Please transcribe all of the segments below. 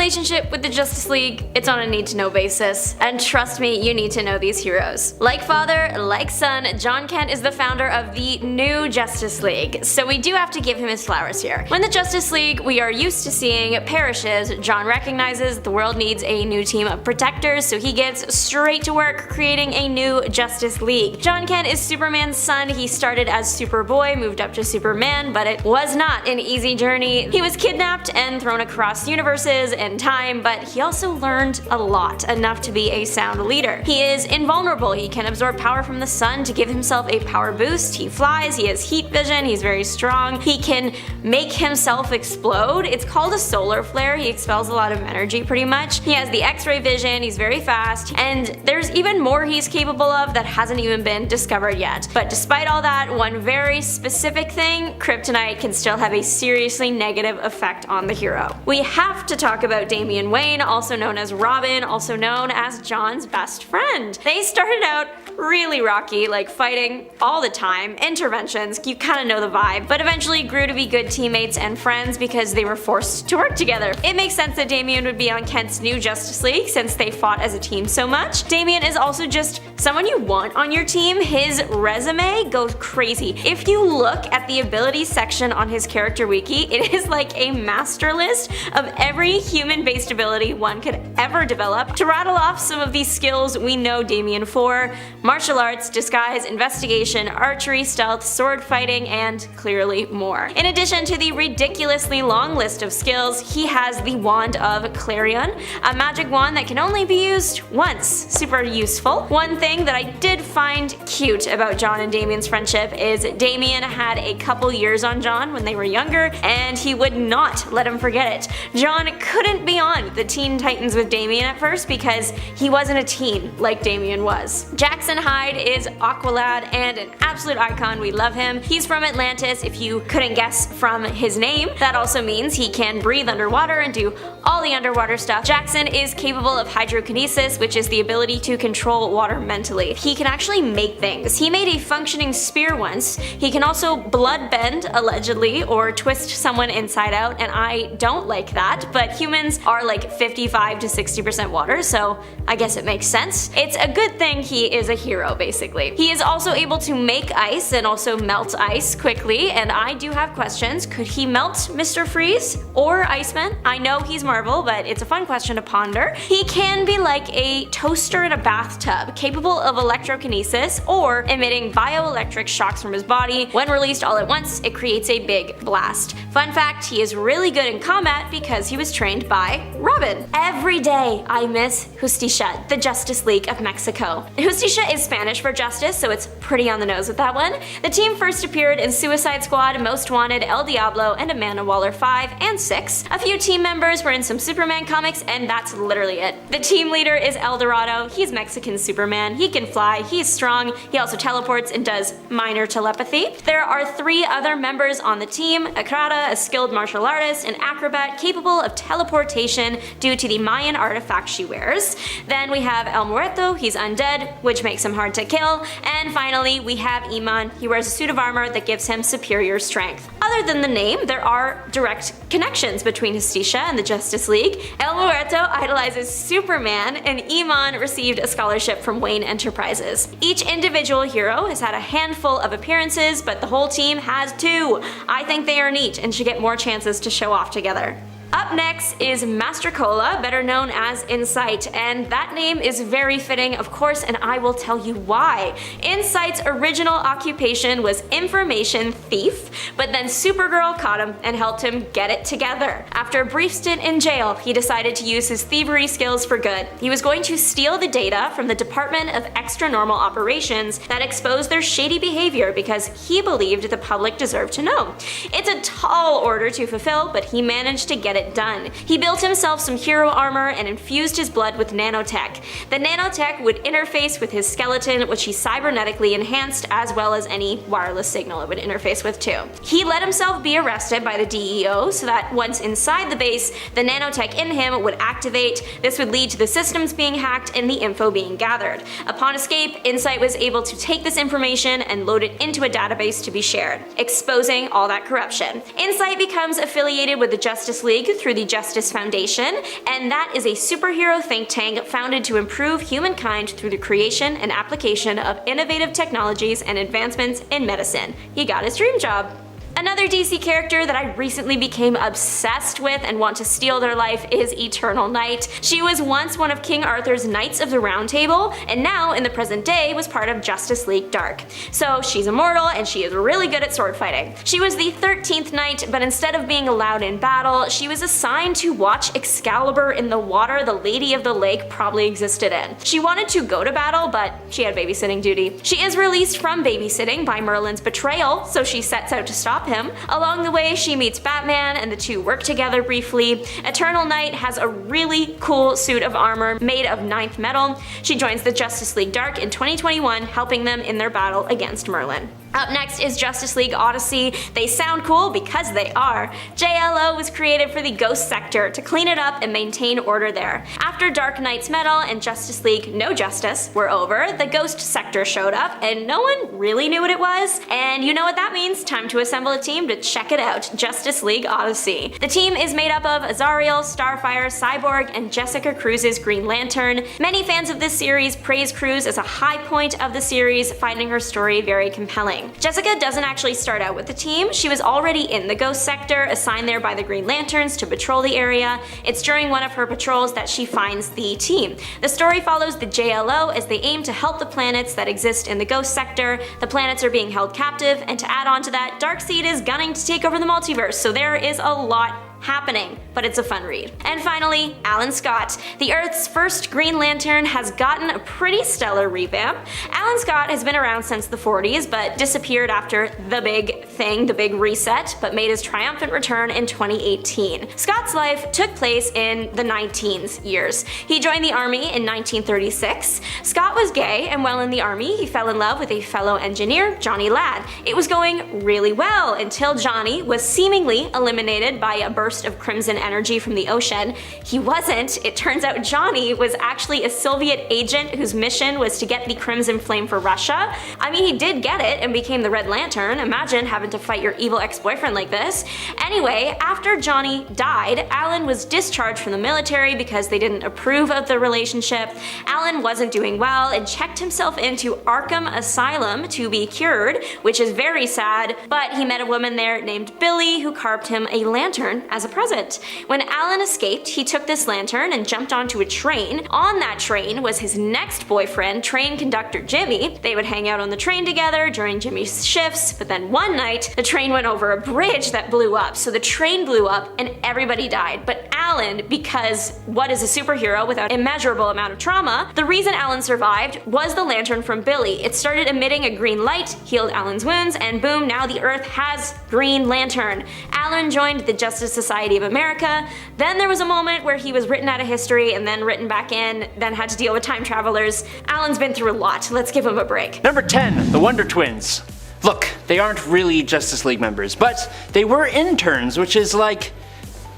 relationship with the Justice League, it's on a need-to-know basis. And trust me, you need to know these heroes. Like father, like son, Jon Kent is the founder of the new Justice League, so we do have to give him his flowers here. When the Justice League we are used to seeing perishes, Jon recognizes the world needs a new team of protectors, so he gets straight to work creating a new Justice League. Jon Kent is Superman's son. He started as Superboy, moved up to Superman, but it was not an easy journey. He was kidnapped and thrown across universes and time, but he also learned a lot, enough to be a sound leader. He is invulnerable. He can absorb power from the sun to give himself a power boost. He flies, he has heat vision, he's very strong. He can make himself explode. It's called a solar flare. He expels a lot of energy pretty much. He has the X-ray vision, he's very fast, and there's even more he's capable of that hasn't even been discovered yet. But despite all that, one very specific thing, kryptonite can still have a seriously negative effect on the hero. We have to talk about Damian Wayne, also known as Robin, also known as Jon's best friend. They started out really rocky, like fighting all the time, interventions, you kinda know the vibe, but eventually grew to be good teammates and friends because they were forced to work together. It makes sense that Damian would be on Kent's new Justice League since they fought as a team so much. Damian is also just someone you want on your team. His resume goes crazy. If you look at the abilities section on his character wiki, it is like a master list of every human-based ability one could ever develop. To rattle off some of these skills we know Damian for: martial arts, disguise, investigation, archery, stealth, sword fighting, and clearly more. In addition to the ridiculously long list of skills, he has the Wand of Clarion, a magic wand that can only be used once. Super useful. One thing that I did find cute about Jon and Damian's friendship is Damian had a couple years on Jon when they were younger, and he would not let him forget it. Jon couldn't be on the Teen Titans with Damian at first because he wasn't a teen like Damian was. Jackson Hyde is Aqualad and an absolute icon. We love him. He's from Atlantis, if you couldn't guess from his name. That also means he can breathe underwater and do all the underwater stuff. Jackson is capable of hydrokinesis, which is the ability to control water mentally. He can actually make things. He made a functioning spear once. He can also blood bend, allegedly, or twist someone inside out, and I don't like that, but humans are like 55 to 60% water, so I guess it makes sense. It's a good thing he is a hero, basically. He is also able to make ice and also melt ice quickly, and I do have questions. Could he melt Mr. Freeze or Iceman? I know he's Marvel, but it's a fun question to ponder. He can be like a toaster in a bathtub, capable of electrokinesis or emitting bioelectric shocks from his body. When released all at once, it creates a big blast. Fun fact, he is really good in combat because he was trained by Robin. Every day I miss Justicia, the Justice League of Mexico. Justicia is Spanish for justice, so it's pretty on the nose with that one. The team first appeared in Suicide Squad, Most Wanted, El Diablo, and Amanda Waller 5 and 6. A few team members were in some Superman comics, and that's literally it. The team leader is El Dorado. He's Mexican Superman. He can fly, he's strong, he also teleports and does minor telepathy. There are 3 other members on the team: Akrata, a skilled martial artist, an acrobat capable of teleportation due to the Mayan artifact she wears. Then we have El Muerto, he's undead, which makes him hard to kill. And finally, we have Iman. He wears a suit of armor that gives him superior strength. Other than the name, there are direct connections between Justicia and the Justice League. El Muerto idolizes Superman, and Iman received a scholarship from Wayne Enterprises. Each individual hero has had a handful of appearances, but the whole team has 2. I think they are neat and should get more chances to show off together. Up next is Master Cola, better known as Insight, and that name is very fitting, of course, and I will tell you why. Insight's original occupation was information thief, but then Supergirl caught him and helped him get it together. After a brief stint in jail, he decided to use his thievery skills for good. He was going to steal the data from the Department of Extra-Normal Operations that exposed their shady behavior because he believed the public deserved to know. It's a tall order to fulfill, but he managed to get it done. He built himself some hero armor and infused his blood with nanotech. The nanotech would interface with his skeleton, which he cybernetically enhanced, as well as any wireless signal it would interface with too. He let himself be arrested by the DEO so that once inside the base, the nanotech in him would activate. This would lead to the systems being hacked and the info being gathered. Upon escape, Insight was able to take this information and load it into a database to be shared, exposing all that corruption. Insight becomes affiliated with the Justice League, created through the Justice Foundation, and that is a superhero think tank founded to improve humankind through the creation and application of innovative technologies and advancements in medicine. He got his dream job. Another DC character that I recently became obsessed with and want to steal their life is Eternal Knight. She was once one of King Arthur's Knights of the Round Table, and now in the present day was part of Justice League Dark. So she's immortal and she is really good at sword fighting. She was the 13th Knight, but instead of being allowed in battle, she was assigned to watch Excalibur in the water the Lady of the Lake probably existed in. She wanted to go to battle, but she had babysitting duty. She is released from babysitting by Merlin's betrayal, so she sets out to stop him. Along the way, she meets Batman and the two work together briefly. Eternal Knight has a really cool suit of armor made of 9th metal. She joins the Justice League Dark in 2021, helping them in their battle against Merlin. Up next is Justice League Odyssey. They sound cool because they are. JLO was created for the Ghost Sector to clean it up and maintain order there. After Dark Knight's Metal and Justice League No Justice were over, the Ghost Sector showed up and no one really knew what it was. And you know what that means, time to assemble a team to check it out, Justice League Odyssey. The team is made up of Azariel, Starfire, Cyborg, and Jessica Cruz's Green Lantern. Many fans of this series praise Cruz as a high point of the series, finding her story very compelling. Jessica doesn't actually start out with the team. She was already in the Ghost Sector, assigned there by the Green Lanterns to patrol the area. It's during one of her patrols that she finds the team. The story follows the JLO as they aim to help the planets that exist in the Ghost Sector. The planets are being held captive, and to add on to that, Darkseid is gunning to take over the multiverse, so there is a lot happening, but it's a fun read. And finally, Alan Scott. The Earth's first Green Lantern has gotten a pretty stellar revamp. Alan Scott has been around since the 40s, but disappeared after the big thing, the big reset, but made his triumphant return in 2018. Scott's life took place in the 19 years. He joined the army in 1936. Scott was gay, and while in the army, he fell in love with a fellow engineer, Johnny Ladd. It was going really well until Johnny was seemingly eliminated by a burst of crimson energy from the ocean. He wasn't. It turns out Johnny was actually a Soviet agent whose mission was to get the Crimson Flame for Russia. I mean, he did get it and became the Red Lantern. Imagine having to fight your evil ex-boyfriend like this. Anyway, after Johnny died, Alan was discharged from the military because they didn't approve of the relationship. Alan wasn't doing well and checked himself into Arkham Asylum to be cured, which is very sad, but he met a woman there named Billy who carved him a lantern as a present. When Alan escaped, he took this lantern and jumped onto a train. On that train was his next boyfriend, train conductor Jimmy. They would hang out on the train together during Jimmy's shifts, but then one night, the train went over a bridge that blew up. So the train blew up and everybody died. But Alan, because what is a superhero without immeasurable amount of trauma, the reason Alan survived was the lantern from Billy. It started emitting a green light, healed Alan's wounds, and boom, now the Earth has Green Lantern. Alan joined the Justice Society of America. Then there was a moment where he was written out of history and then written back in, then had to deal with time travelers. Alan's been through a lot. Let's give him a break. Number 10, the Wonder Twins. Look, they aren't really Justice League members, but they were interns, which is like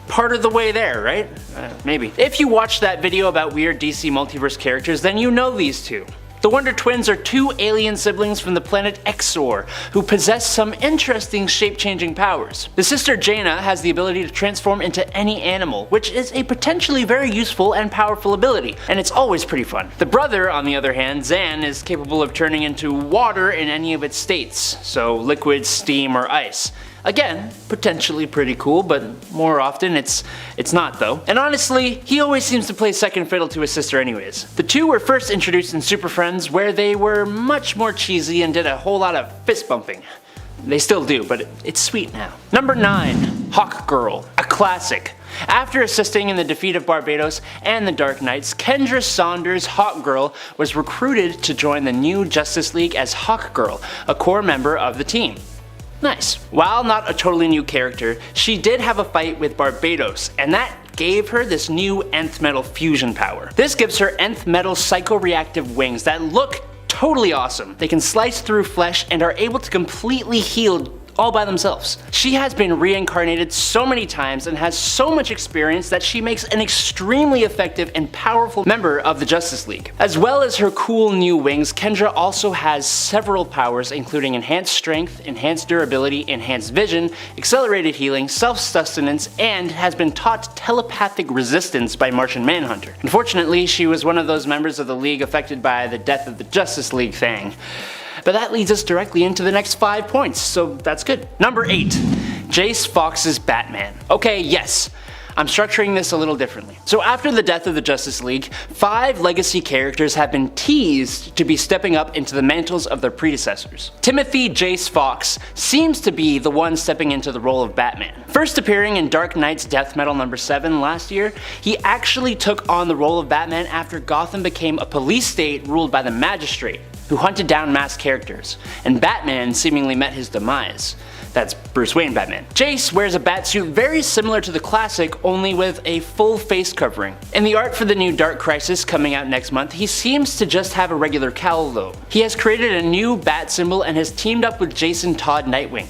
part of the way there, right? Maybe. If you watched that video about weird DC multiverse characters, then you know these two. The Wonder Twins are two alien siblings from the planet Exor who possess some interesting shape-changing powers. The sister Jaina has the ability to transform into any animal, which is a potentially very useful and powerful ability, and it's always pretty fun. The brother, on the other hand, Zan, is capable of turning into water in any of its states, so liquid, steam, or ice. Again, potentially pretty cool, but more often it's not though. And honestly, he always seems to play second fiddle to his sister anyways. The two were first introduced in Super Friends, where they were much more cheesy and did a whole lot of fist bumping. They still do, but it's sweet now. Number 9, Hawkgirl, a classic. After assisting in the defeat of Barbados and the Dark Knights, Kendra Saunders' Hawkgirl was recruited to join the new Justice League as Hawkgirl, a core member of the team. Nice. While not a totally new character, she did have a fight with Barbados, and that gave her this new nth metal fusion power. This gives her nth metal psychoreactive wings that look totally awesome. They can slice through flesh and are able to completely heal all by themselves. She has been reincarnated so many times and has so much experience that she makes an extremely effective and powerful member of the Justice League. As well as her cool new wings, Kendra also has several powers including enhanced strength, enhanced durability, enhanced vision, accelerated healing, self-sustenance, and has been taught telepathic resistance by Martian Manhunter. Unfortunately, she was one of those members of the League affected by the death of the Justice League thing. But that leads us directly into the next 5 points, so that's good. Number 8. Jace Fox's Batman. Okay, yes. I'm structuring this a little differently. So after the death of the Justice League, 5 legacy characters have been teased to be stepping up into the mantles of their predecessors. Timothy Jace Fox seems to be the one stepping into the role of Batman. First appearing in Dark Knight's Death Metal number 7 last year, he actually took on the role of Batman after Gotham became a police state ruled by the Magistrate, who hunted down masked characters, and Batman seemingly met his demise. That's Bruce Wayne Batman. Jace wears a batsuit very similar to the classic, only with a full face covering. In the art for the new Dark Crisis coming out next month, he seems to just have a regular cowl though. He has created a new bat symbol and has teamed up with Jason Todd Nightwing.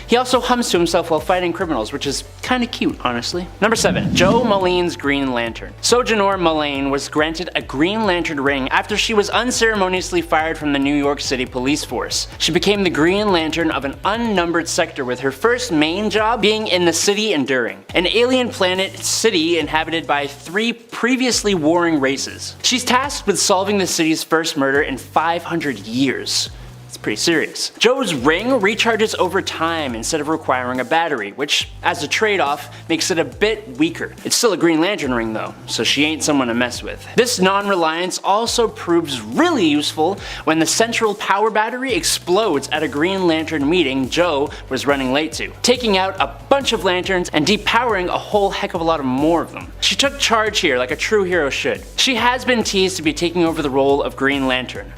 He also hums to himself while fighting criminals, which is kinda cute, honestly. Number 7. Jo Mullane's Green Lantern. Sojourner Mullane was granted a Green Lantern ring after she was unceremoniously fired from the New York City police force. She became the Green Lantern of an unnumbered sector, with her first main job being in the City Enduring, an alien planet city inhabited by 3 previously warring races. She's tasked with solving the city's first murder in 500 years. Pretty serious. Jo's ring recharges over time instead of requiring a battery, which, as a trade-off, makes it a bit weaker. It's still a Green Lantern ring though, so she ain't someone to mess with. This non-reliance also proves really useful when the central power battery explodes at a Green Lantern meeting Jo was running late to, taking out a bunch of lanterns and depowering a whole heck of a lot more of them. She took charge here like a true hero should. She has been teased to be taking over the role of Green Lantern.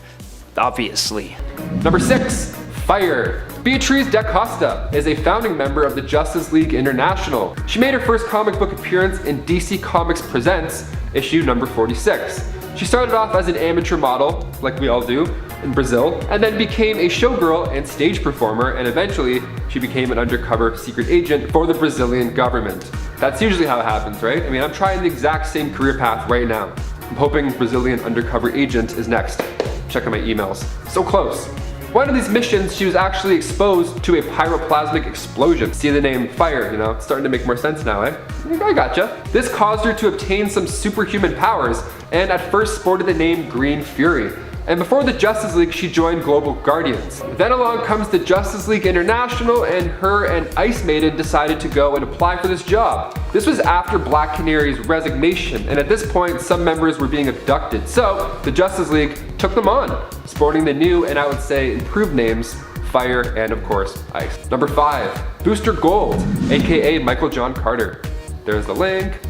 Obviously. Number 6. Fire. Beatriz da Costa is a founding member of the Justice League International. She made her first comic book appearance in DC Comics Presents, issue number 46. She started off as an amateur model, like we all do, in Brazil, and then became a showgirl and stage performer, and eventually she became an undercover secret agent for the Brazilian government. That's usually how it happens, right? I mean, I'm trying the exact same career path right now. I'm hoping Brazilian undercover agent is next. Check out my emails. So close. One of these missions, she was actually exposed to a pyroplasmic explosion. See the name fire, you know? It's starting to make more sense now, eh? I gotcha. This caused her to obtain some superhuman powers, and at first sported the name Green Fury. And before the Justice League, she joined Global Guardians. Then along comes the Justice League International, and her and Ice Maiden decided to go and apply for this job. This was after Black Canary's resignation, and at this point, some members were being abducted. So the Justice League took them on, sporting the new and I would say improved names, Fire and of course Ice. Number 5, Booster Gold, aka Michael John Carter. There's the link.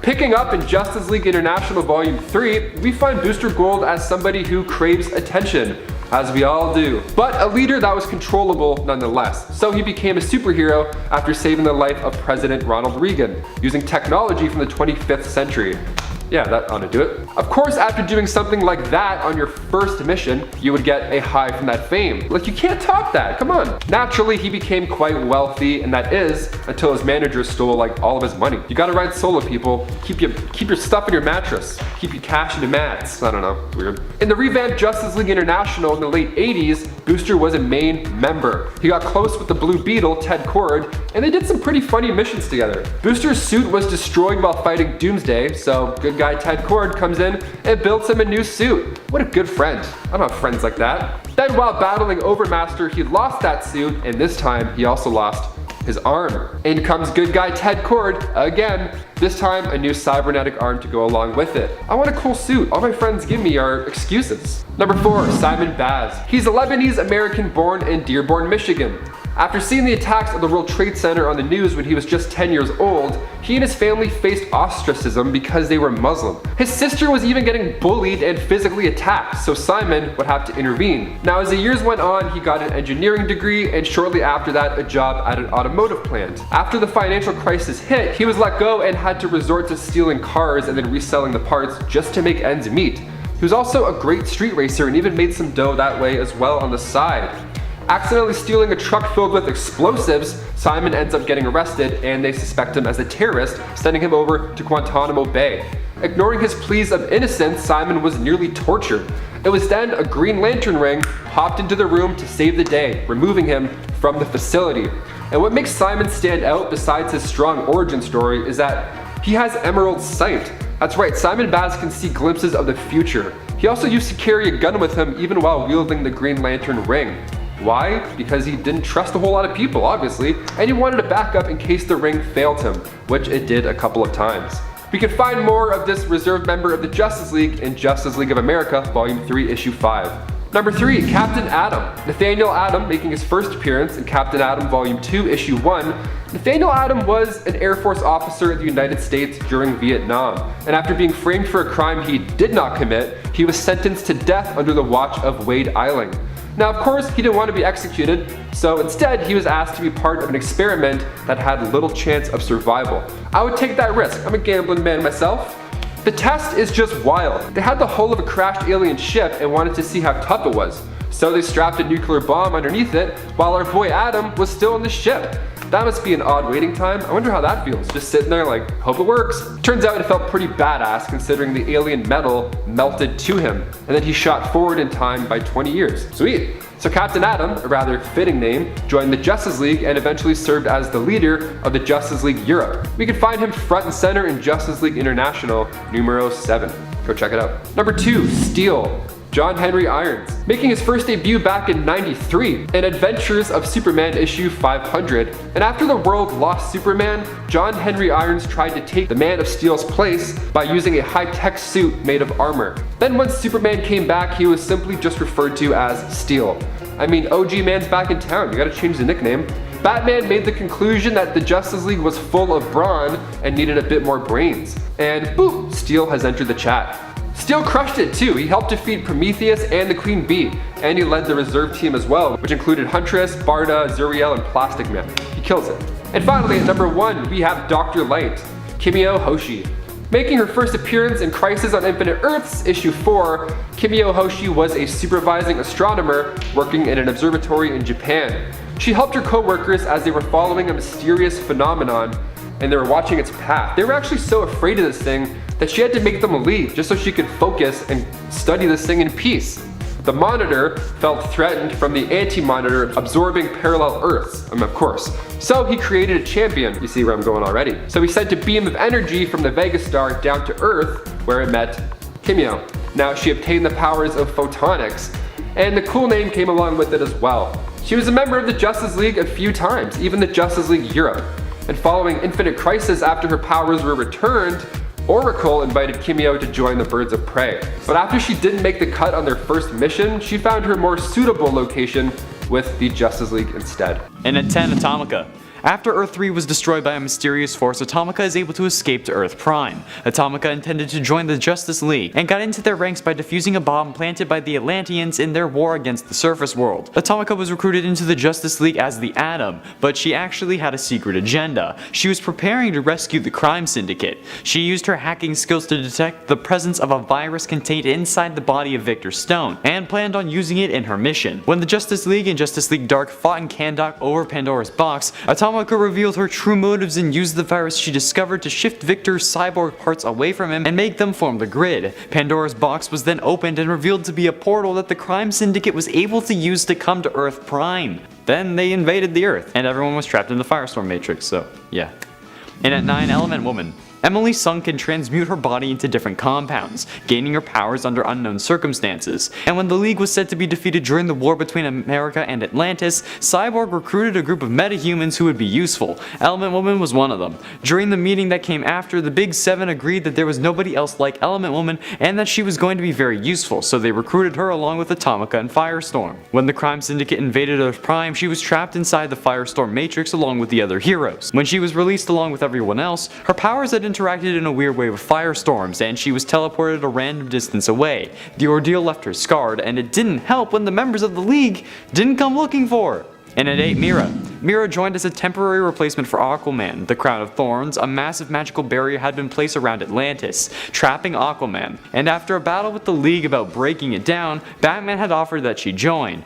Picking up in Justice League International Volume 3, we find Booster Gold as somebody who craves attention, as we all do, but a leader that was controllable nonetheless. So he became a superhero after saving the life of President Ronald Reagan, using technology from the 25th century. Yeah, that ought to do it. Of course, after doing something like that on your first mission, you would get a high from that fame. Like, you can't top that, come on. Naturally, he became quite wealthy, and that is until his manager stole like all of his money. You gotta ride solo, people. Keep your stuff in your mattress. Keep your cash in your mats. I don't know, weird. In the revamped Justice League International in the late 80s, Booster was a main member. He got close with the Blue Beetle, Ted Cord, and they did some pretty funny missions together. Booster's suit was destroyed while fighting Doomsday, so good guy Ted Cord comes in and builds him a new suit. What a good friend. I don't have friends like that. Then while battling Overmaster, he lost that suit, and this time he also lost his arm. In comes good guy Ted Cord again, this time a new cybernetic arm to go along with it. I want a cool suit. All my friends give me are excuses. Number 4, Simon Baz. He's a Lebanese American born in Dearborn, Michigan. After seeing the attacks of the World Trade Center on the news when he was just 10 years old, he and his family faced ostracism because they were Muslim. His sister was even getting bullied and physically attacked, so Simon would have to intervene. Now, as the years went on, he got an engineering degree and shortly after that, a job at an automotive plant. After the financial crisis hit, he was let go and had to resort to stealing cars and then reselling the parts just to make ends meet. He was also a great street racer and even made some dough that way as well on the side. Accidentally stealing a truck filled with explosives, Simon ends up getting arrested and they suspect him as a terrorist, sending him over to Guantanamo Bay. Ignoring his pleas of innocence, Simon was nearly tortured. It was then a Green Lantern ring popped into the room to save the day, removing him from the facility. And what makes Simon stand out besides his strong origin story is that he has emerald sight. That's right, Simon Baz can see glimpses of the future. He also used to carry a gun with him even while wielding the Green Lantern ring. Why? Because he didn't trust a whole lot of people, obviously, and he wanted a backup in case the ring failed him, which it did a couple of times. We can find more of this reserve member of the Justice League in Justice League of America, Volume 3, Issue 5. Number 3, Captain Atom. Nathaniel Atom making his first appearance in Captain Atom Volume 2, Issue 1. Nathaniel Atom was an Air Force officer in the United States during Vietnam, and after being framed for a crime he did not commit, he was sentenced to death under the watch of Wade Eiling. Now, of course, he didn't want to be executed, so instead he was asked to be part of an experiment that had little chance of survival. I would take that risk. I'm a gambling man myself. The test is just wild. They had the hull of a crashed alien ship and wanted to see how tough it was. So they strapped a nuclear bomb underneath it while our boy Adam was still in the ship. That must be an odd waiting time. I wonder how that feels, just sitting there like, hope it works. Turns out it felt pretty badass considering the alien metal melted to him, and then he shot forward in time by 20 years. Sweet. So Captain Atom, a rather fitting name, joined the Justice League and eventually served as the leader of the Justice League Europe. We can find him front and center in Justice League International numero 7. Go check it out. Number 2, Steel. John Henry Irons, making his first debut back in '93 in Adventures of Superman issue 500. And after the world lost Superman, John Henry Irons tried to take the Man of Steel's place by using a high-tech suit made of armor. Then once Superman came back, he was simply just referred to as Steel. I mean, OG Man's back in town, you gotta change the nickname. Batman made the conclusion that the Justice League was full of brawn and needed a bit more brains. And boop, Steel has entered the chat. Steel crushed it too. He helped defeat Prometheus and the Queen Bee, and he led the reserve team as well, which included Huntress, Barda, Zuriel, and Plastic Man. He kills it. And finally, at number 1, we have Dr. Light, Kimio Hoshi. Making her first appearance in Crisis on Infinite Earths, issue 4, Kimio Hoshi was a supervising astronomer working in an observatory in Japan. She helped her co-workers as they were following a mysterious phenomenon, and they were watching its path. They were actually so afraid of this thing that she had to make them leave just so she could focus and study this thing in peace. The Monitor felt threatened from the Anti-Monitor absorbing parallel Earths, of course. So he created a champion. You see where I'm going already. So he sent a beam of energy from the Vega Star down to Earth, where it met Kimio. Now she obtained the powers of photonics, and the cool name came along with it as well. She was a member of the Justice League a few times, even the Justice League Europe. And following Infinite Crisis, after her powers were returned, Oracle invited Kimio to join the Birds of Prey. But after she didn't make the cut on their first mission, she found her more suitable location with the Justice League instead. And at 10, Atomica. After Earth 3 was destroyed by a mysterious force, Atomica is able to escape to Earth Prime. Atomica intended to join the Justice League, and got into their ranks by defusing a bomb planted by the Atlanteans in their war against the surface world. Atomica was recruited into the Justice League as the Atom, but she actually had a secret agenda. She was preparing to rescue the crime syndicate. She used her hacking skills to detect the presence of a virus contained inside the body of Victor Stone, and planned on using it in her mission. When the Justice League and Justice League Dark fought in Kahndaq over Pandora's box, Atomica revealed her true motives and used the virus she discovered to shift Victor's cyborg parts away from him and make them form the grid. Pandora's box was then opened and revealed to be a portal that the crime syndicate was able to use to come to Earth Prime. Then they invaded the Earth, and everyone was trapped in the Firestorm Matrix, so yeah. And at 9, Element Woman. Emily Sung can transmute her body into different compounds, gaining her powers under unknown circumstances. And when the League was said to be defeated during the war between America and Atlantis, Cyborg recruited a group of metahumans who would be useful. Element Woman was one of them. During the meeting that came after, the Big Seven agreed that there was nobody else like Element Woman and that she was going to be very useful, so they recruited her along with Atomica and Firestorm. When the crime syndicate invaded Earth Prime, she was trapped inside the Firestorm Matrix along with the other heroes. When she was released along with everyone else, her powers had interacted in a weird way with firestorms, and she was teleported a random distance away. The ordeal left her scarred, and it didn't help when the members of the League didn't come looking for her. And at 8, Mira. Mira joined as a temporary replacement for Aquaman. The Crown of Thorns, a massive magical barrier, had been placed around Atlantis, trapping Aquaman. And after a battle with the League about breaking it down, Batman had offered that she join.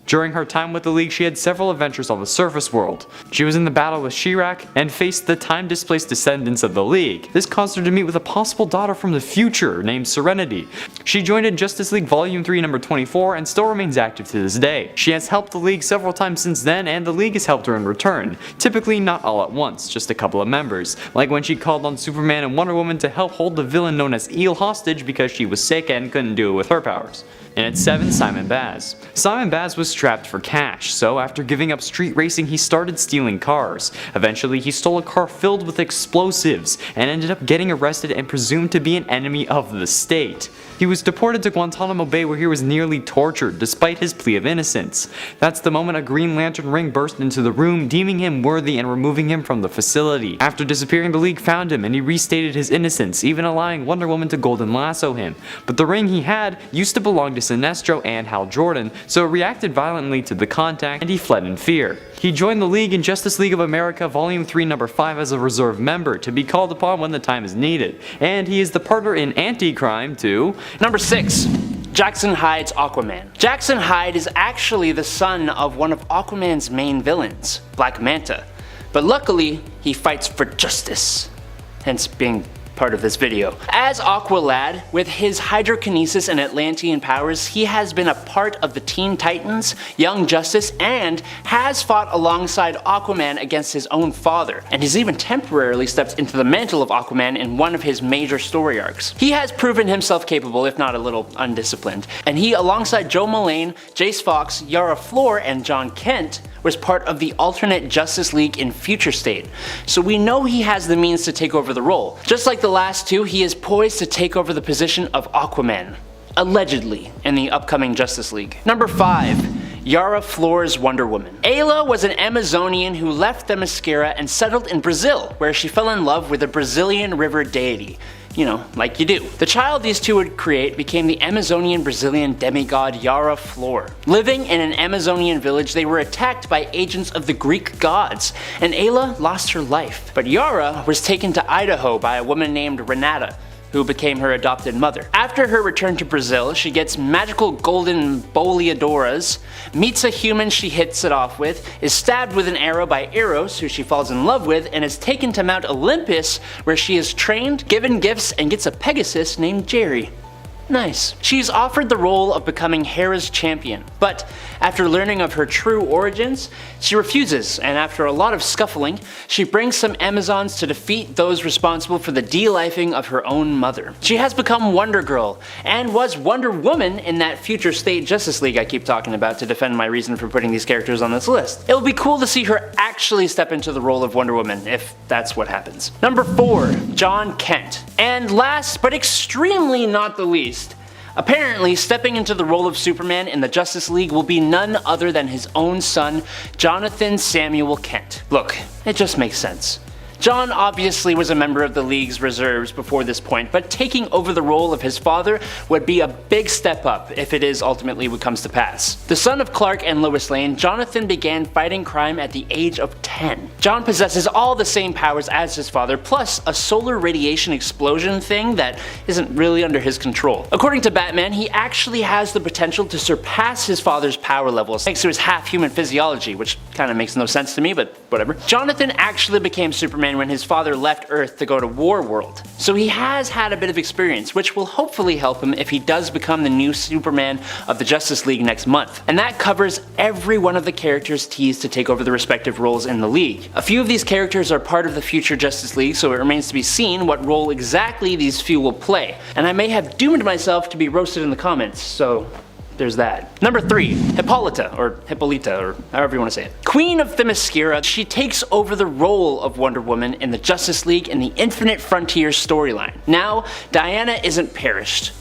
During her time with the League, she had several adventures on the surface world. She was in the battle with Shirak and faced the time-displaced descendants of the League. This caused her to meet with a possible daughter from the future named Serenity. She joined in Justice League Volume 3 number 24 and still remains active to this day. She has helped the League several times since then, and the League has helped her in return. Typically not all at once, just a couple of members, like when she called on Superman and Wonder Woman to help hold the villain known as Eel hostage because she was sick and couldn't do it with her powers. And at 7, Simon Baz. Simon Baz was strapped for cash, so after giving up street racing he started stealing cars. Eventually he stole a car filled with explosives and ended up getting arrested and presumed to be an enemy of the state. He was deported to Guantanamo Bay where he was nearly tortured despite his plea of innocence. That's the moment a Green Lantern ring burst into the room, deeming him worthy and removing him from the facility. After disappearing, the League found him and he restated his innocence, even allowing Wonder Woman to golden lasso him. But the ring he had used to belong to Sinestro and Hal Jordan, so it reacted violently to the contact and he fled in fear. He joined the League in Justice League of America Volume 3 number 5 as a reserve member to be called upon when the time is needed, and he is the partner in Anti-Crime to Number 6. Jackson Hyde's Aquaman. Jackson Hyde is actually the son of one of Aquaman's main villains, Black Manta, but luckily he fights for justice, hence being part of this video. As Aqualad, with his hydrokinesis and Atlantean powers, he has been a part of the Teen Titans, Young Justice, and has fought alongside Aquaman against his own father, and has even temporarily stepped into the mantle of Aquaman in one of his major story arcs. He has proven himself capable, if not a little undisciplined, and he, alongside Joe Mullane, Jace Fox, Yara Flor, and Jon Kent, was part of the alternate Justice League in Future State, so we know he has the means to take over the role. Just like the last two, he is poised to take over the position of Aquaman, allegedly, in the upcoming Justice League. Number 5. Yara Flor's Wonder Woman. Ayla was an Amazonian who left Themyscira and settled in Brazil, where she fell in love with a Brazilian river deity. You know, like you do. The child these two would create became the Amazonian Brazilian demigod Yara Flor. Living in an Amazonian village, they were attacked by agents of the Greek gods, and Ayla lost her life. But Yara was taken to Idaho by a woman named Renata, who became her adopted mother. After her return to Brazil, she gets magical golden boleadoras, meets a human she hits it off with, is stabbed with an arrow by Eros, who she falls in love with, and is taken to Mount Olympus, where she is trained, given gifts, and gets a Pegasus named Jerry. Nice. She's offered the role of becoming Hera's champion, but after learning of her true origins, she refuses, and after a lot of scuffling, she brings some Amazons to defeat those responsible for the de-lifing of her own mother. She has become Wondergirl, and was Wonder Woman in that Future State Justice League I keep talking about to defend my reason for putting these characters on this list. It will be cool to see her actually step into the role of Wonder Woman, if that's what happens. Number 4. Jon Kent. And last, but extremely not the least, apparently stepping into the role of Superman in the Justice League will be none other than his own son, Jonathan Samuel Kent. Look, it just makes sense. Jon obviously was a member of the League's reserves before this point, but taking over the role of his father would be a big step up if it is ultimately what comes to pass. The son of Clark and Lois Lane, Jonathan began fighting crime at the age of 10. Jon possesses all the same powers as his father, plus a solar radiation explosion thing that isn't really under his control. According to Batman, he actually has the potential to surpass his father's power levels thanks to his half-human physiology, which kind of makes no sense to me, but whatever. Jonathan actually became Superman when his father left Earth to go to War World, so he has had a bit of experience, which will hopefully help him if he does become the new Superman of the Justice League next month. And that covers every one of the characters teased to take over the respective roles in the League. A few of these characters are part of the future Justice League, so it remains to be seen what role exactly these few will play, and I may have doomed myself to be roasted in the comments, so there's that. Number 3. Hippolyta, or Hippolyta, or however you want to say it. Queen of Themyscira, she takes over the role of Wonder Woman in the Justice League in the Infinite Frontiers storyline. Now, Diana isn't perished.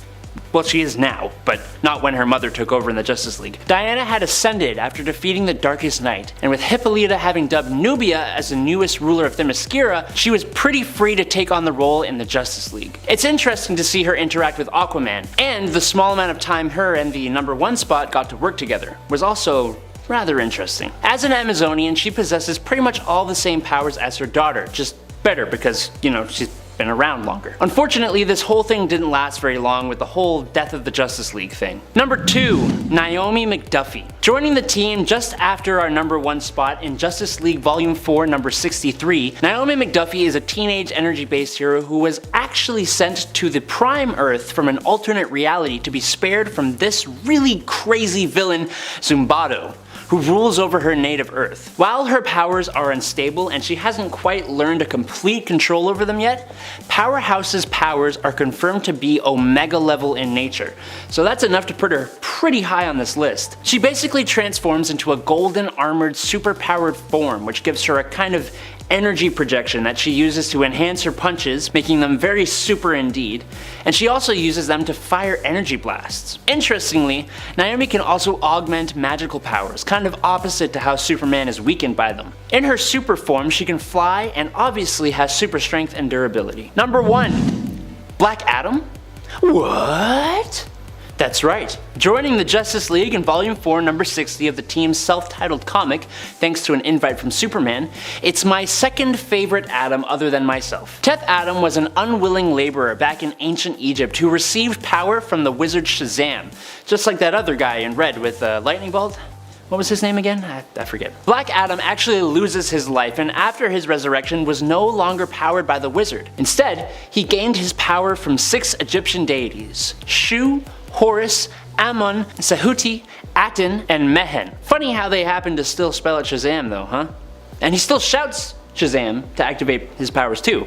Well, she is now, but not when her mother took over in the Justice League. Diana had ascended after defeating the Darkest Night, and with Hippolyta having dubbed Nubia as the newest ruler of Themyscira, she was pretty free to take on the role in the Justice League. It's interesting to see her interact with Aquaman, and the small amount of time her and the number 1 spot got to work together was also rather interesting. As an Amazonian, she possesses pretty much all the same powers as her daughter, just better because, you know, she's been around longer. Unfortunately, this whole thing didn't last very long with the whole death of the Justice League thing. Number 2. Naomi McDuffie. Joining the team just after our number 1 spot in Justice League Volume 4 number 63, Naomi McDuffie is a teenage energy-based hero who was actually sent to the Prime Earth from an alternate reality to be spared from this really crazy villain, Zumbado, who rules over her native Earth. While her powers are unstable and she hasn't quite learned a complete control over them yet, Powerhouse's powers are confirmed to be Omega level in nature, so that's enough to put her pretty high on this list. She basically transforms into a golden armored superpowered form, which gives her a kind of energy projection that she uses to enhance her punches, making them very super indeed, and she also uses them to fire energy blasts. Interestingly, Naomi can also augment magical powers, kind of opposite to how Superman is weakened by them. In her super form, she can fly and obviously has super strength and durability. Number 1. Black Adam? What? That's right. Joining the Justice League in Volume 4 number 60 of the team's self-titled comic, thanks to an invite from Superman, it's my second favorite Adam other than myself. Teth Adam was an unwilling laborer back in ancient Egypt who received power from the wizard Shazam, just like that other guy in red with a lightning bolt. What was his name again? I forget. Black Adam actually loses his life, and after his resurrection was no longer powered by the wizard. Instead, he gained his power from 6 Egyptian deities: Shu, Horus, Amun, Sehuti, Aten, and Mehen. Funny how they happen to still spell it Shazam though, huh? And he still shouts Shazam to activate his powers too.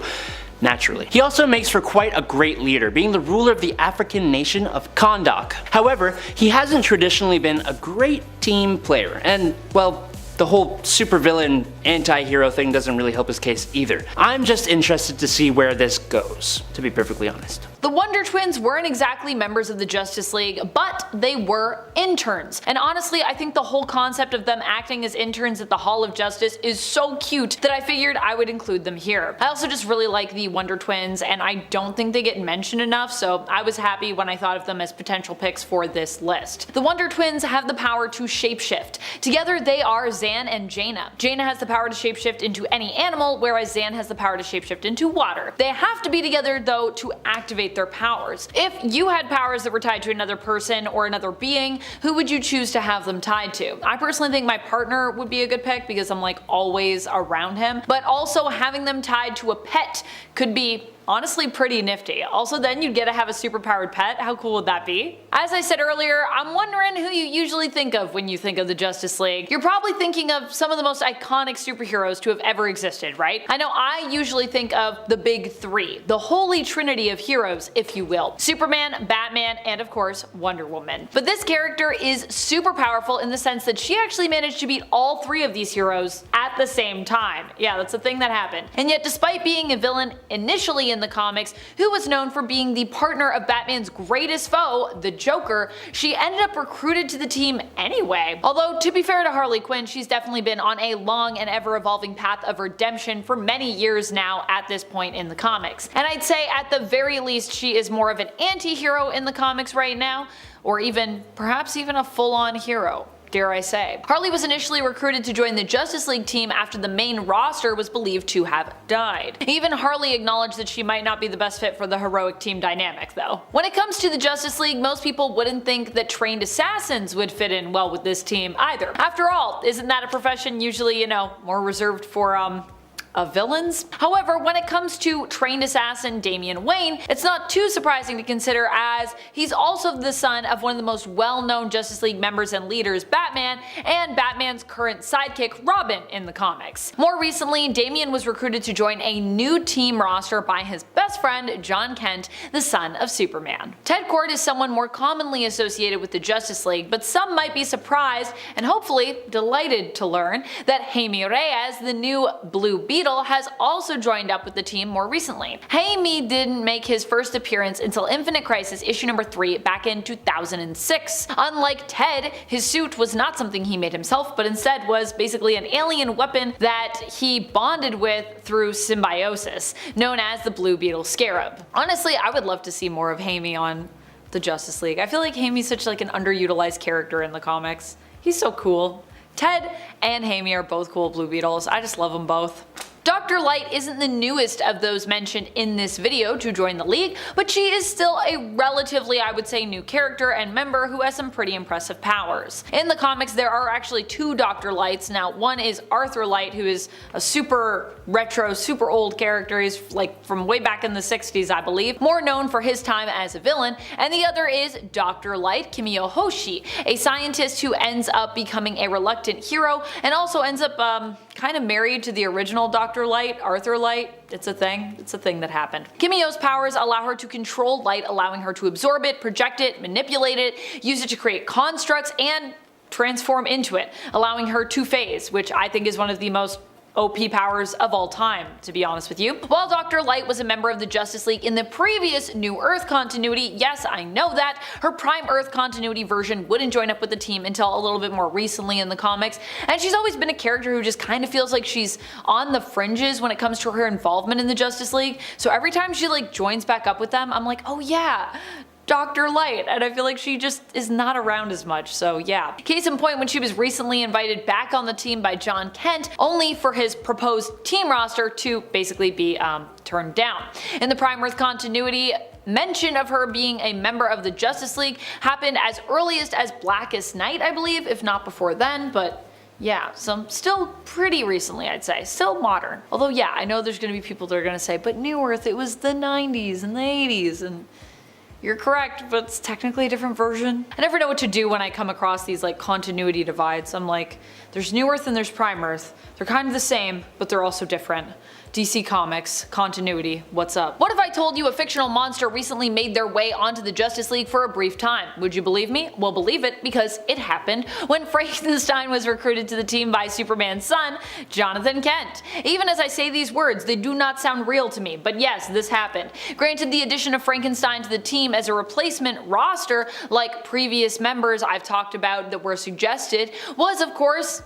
Naturally. He also makes for quite a great leader, being the ruler of the African nation of Kondak. However, he hasn't traditionally been a great team player, and, well, the whole supervillain anti-hero thing doesn't really help his case either. I'm just interested to see where this goes, to be perfectly honest. The Wonder Twins weren't exactly members of the Justice League, but they were interns. And honestly, I think the whole concept of them acting as interns at the Hall of Justice is so cute that I figured I would include them here. I also just really like the Wonder Twins, and I don't think they get mentioned enough, so I was happy when I thought of them as potential picks for this list. The Wonder Twins have the power to shapeshift. Together they are Zan and Jaina. Jaina has the power to shapeshift into any animal, whereas Zan has the power to shapeshift into water. They have to be together though to activate their powers. If you had powers that were tied to another person or another being, who would you choose to have them tied to? I personally think my partner would be a good pick because I'm like always around him, but also having them tied to a pet could be honestly pretty nifty. Also, then you'd get to have a superpowered pet. How cool would that be? As I said earlier, I'm wondering who you usually think of when you think of the Justice League. You're probably thinking of some of the most iconic superheroes to have ever existed, right? I know I usually think of the big 3, the holy trinity of heroes, if you will. Superman, Batman, and of course, Wonder Woman. But this character is super powerful in the sense that she actually managed to beat all 3 of these heroes at the same time. Yeah, that's a thing that happened. And yet, despite being a villain initially in the comics, who was known for being the partner of Batman's greatest foe, the Joker, she ended up recruited to the team anyway. Although, to be fair to Harley Quinn, she's definitely been on a long and ever-evolving path of redemption for many years now at this point in the comics. And I'd say at the very least she is more of an anti-hero in the comics right now, or perhaps even a full-on hero, dare I say. Harley was initially recruited to join the Justice League team after the main roster was believed to have died. Even Harley acknowledged that she might not be the best fit for the heroic team dynamic though. When it comes to the Justice League, most people wouldn't think that trained assassins would fit in well with this team either. After all, isn't that a profession usually, more reserved for, villains? However, when it comes to trained assassin Damian Wayne, it's not too surprising to consider as he's also the son of one of the most well-known Justice League members and leaders, Batman, and Batman's current sidekick, Robin, in the comics. More recently, Damian was recruited to join a new team roster by his best friend, Jon Kent, the son of Superman. Ted Kord is someone more commonly associated with the Justice League, but some might be surprised and hopefully delighted to learn that Jaime Reyes, the new Blue Beetle, has also joined up with the team more recently. Jaime didn't make his first appearance until Infinite Crisis issue number 3 back in 2006. Unlike Ted, his suit was not something he made himself, but instead was basically an alien weapon that he bonded with through symbiosis, known as the Blue Beetle Scarab. Honestly, I would love to see more of Jaime on the Justice League. I feel like Jaime's such an underutilized character in the comics. He's so cool. Ted and Jaime are both cool Blue Beetles. I just love them both. Dr. Light isn't the newest of those mentioned in this video to join the League, but she is still a relatively, I would say, new character and member who has some pretty impressive powers. In the comics there are actually two Dr. Lights. Now one is Arthur Light, who is a super retro, super old character. He's like from way back in the 60s I believe, more known for his time as a villain, and the other is Dr. Light Kimiyohoshi, a scientist who ends up becoming a reluctant hero and also ends up kind of married to the original Dr. Light, Arthur Light. It's a thing that happened. Kimiyo's powers allow her to control light, allowing her to absorb it, project it, manipulate it, use it to create constructs, and transform into it, allowing her to phase, which I think is one of the most OP powers of all time, to be honest with you. While Dr. Light was a member of the Justice League in the previous New Earth continuity, yes, I know that, her Prime Earth continuity version wouldn't join up with the team until a little bit more recently in the comics, and she's always been a character who just kind of feels like she's on the fringes when it comes to her involvement in the Justice League, so every time she like joins back up with them, I'm like, oh yeah, Dr. Light, and I feel like she just is not around as much, so yeah. Case in point, when she was recently invited back on the team by Jon Kent, only for his proposed team roster to basically be turned down. In the Prime Earth continuity, mention of her being a member of the Justice League happened as earliest as Blackest Night, I believe, if not before then, but yeah, so still pretty recently I'd say, still modern. Although yeah, I know there's gonna be people that are gonna say, but New Earth, it was the 90s and the 80s, and you're correct, but it's technically a different version. I never know what to do when I come across these like continuity divides. I'm like, there's New Earth and there's Prime Earth. They're kind of the same, but they're also different. DC Comics, continuity, what's up? What if I told you a fictional monster recently made their way onto the Justice League for a brief time? Would you believe me? Well, believe it, because it happened when Frankenstein was recruited to the team by Superman's son, Jonathan Kent. Even as I say these words, they do not sound real to me, but yes, this happened. Granted, the addition of Frankenstein to the team as a replacement roster, like previous members I've talked about that were suggested, was of course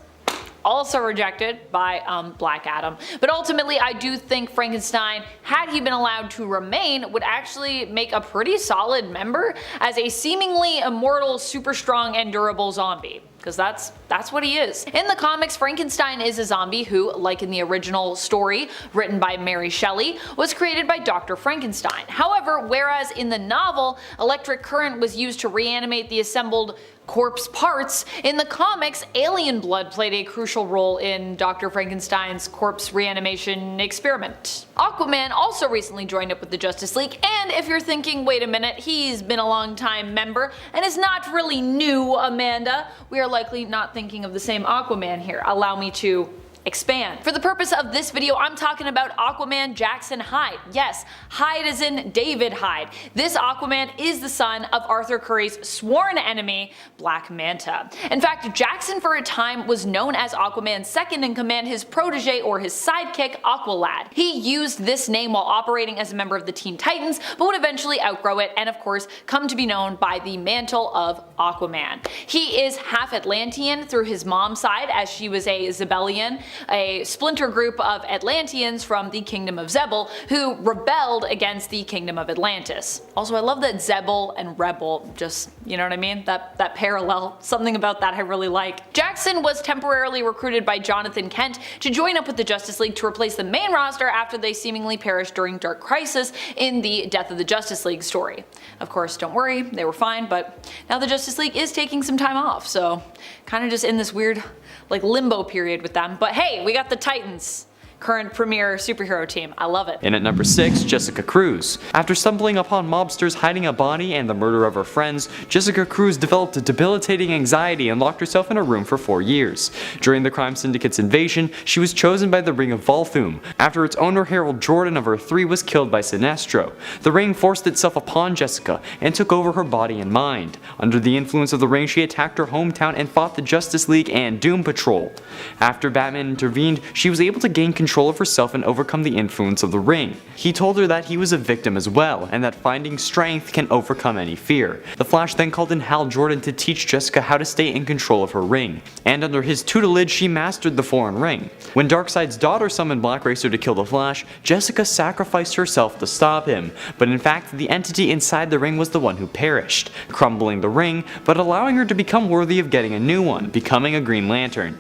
also rejected by Black Adam. But ultimately I do think Frankenstein, had he been allowed to remain, would actually make a pretty solid member as a seemingly immortal, super strong and durable zombie. Because that's what he is. In the comics, Frankenstein is a zombie who, like in the original story written by Mary Shelley, was created by Dr. Frankenstein. However, whereas in the novel, electric current was used to reanimate the assembled corpse parts, in the comics, alien blood played a crucial role in Dr. Frankenstein's corpse reanimation experiment. Aquaman also recently joined up with the Justice League, and if you're thinking, wait a minute, he's been a long time member and is not really new, Amanda, we are likely not thinking of the same Aquaman here. Allow me to expand. For the purpose of this video, I'm talking about Aquaman Jackson Hyde. Yes, Hyde as in David Hyde. This Aquaman is the son of Arthur Curry's sworn enemy, Black Manta. In fact, Jackson for a time was known as Aquaman's second in command, his protege or his sidekick, Aqualad. He used this name while operating as a member of the Teen Titans, but would eventually outgrow it and of course come to be known by the mantle of Aquaman. He is half Atlantean through his mom's side, as she was a Zebellian, a splinter group of Atlanteans from the Kingdom of Zebel who rebelled against the Kingdom of Atlantis. Also, I love that Zebel and Rebel, just, you know what I mean? That parallel, something about that I really like. Jackson was temporarily recruited by Jonathan Kent to join up with the Justice League to replace the main roster after they seemingly perished during Dark Crisis in the Death of the Justice League story. Of course, don't worry, they were fine, but now the Justice League is taking some time off, so kind of just in this weird like limbo period with them. But hey, we got the Titans. Current premier superhero team. I love it. And at number 6, Jessica Cruz. After stumbling upon mobsters hiding a body and the murder of her friends, Jessica Cruz developed a debilitating anxiety and locked herself in a room for 4 years. During the crime syndicate's invasion, she was chosen by the Ring of Volthoom, after its owner Harold Jordan of Earth 3 was killed by Sinestro. The ring forced itself upon Jessica and took over her body and mind. Under the influence of the ring, she attacked her hometown and fought the Justice League and Doom Patrol. After Batman intervened, she was able to gain control of herself and overcome the influence of the ring. He told her that he was a victim as well, and that finding strength can overcome any fear. The Flash then called in Hal Jordan to teach Jessica how to stay in control of her ring, and under his tutelage she mastered the foreign ring. When Darkseid's daughter summoned Black Racer to kill the Flash, Jessica sacrificed herself to stop him, but in fact the entity inside the ring was the one who perished, crumbling the ring, but allowing her to become worthy of getting a new one, becoming a Green Lantern.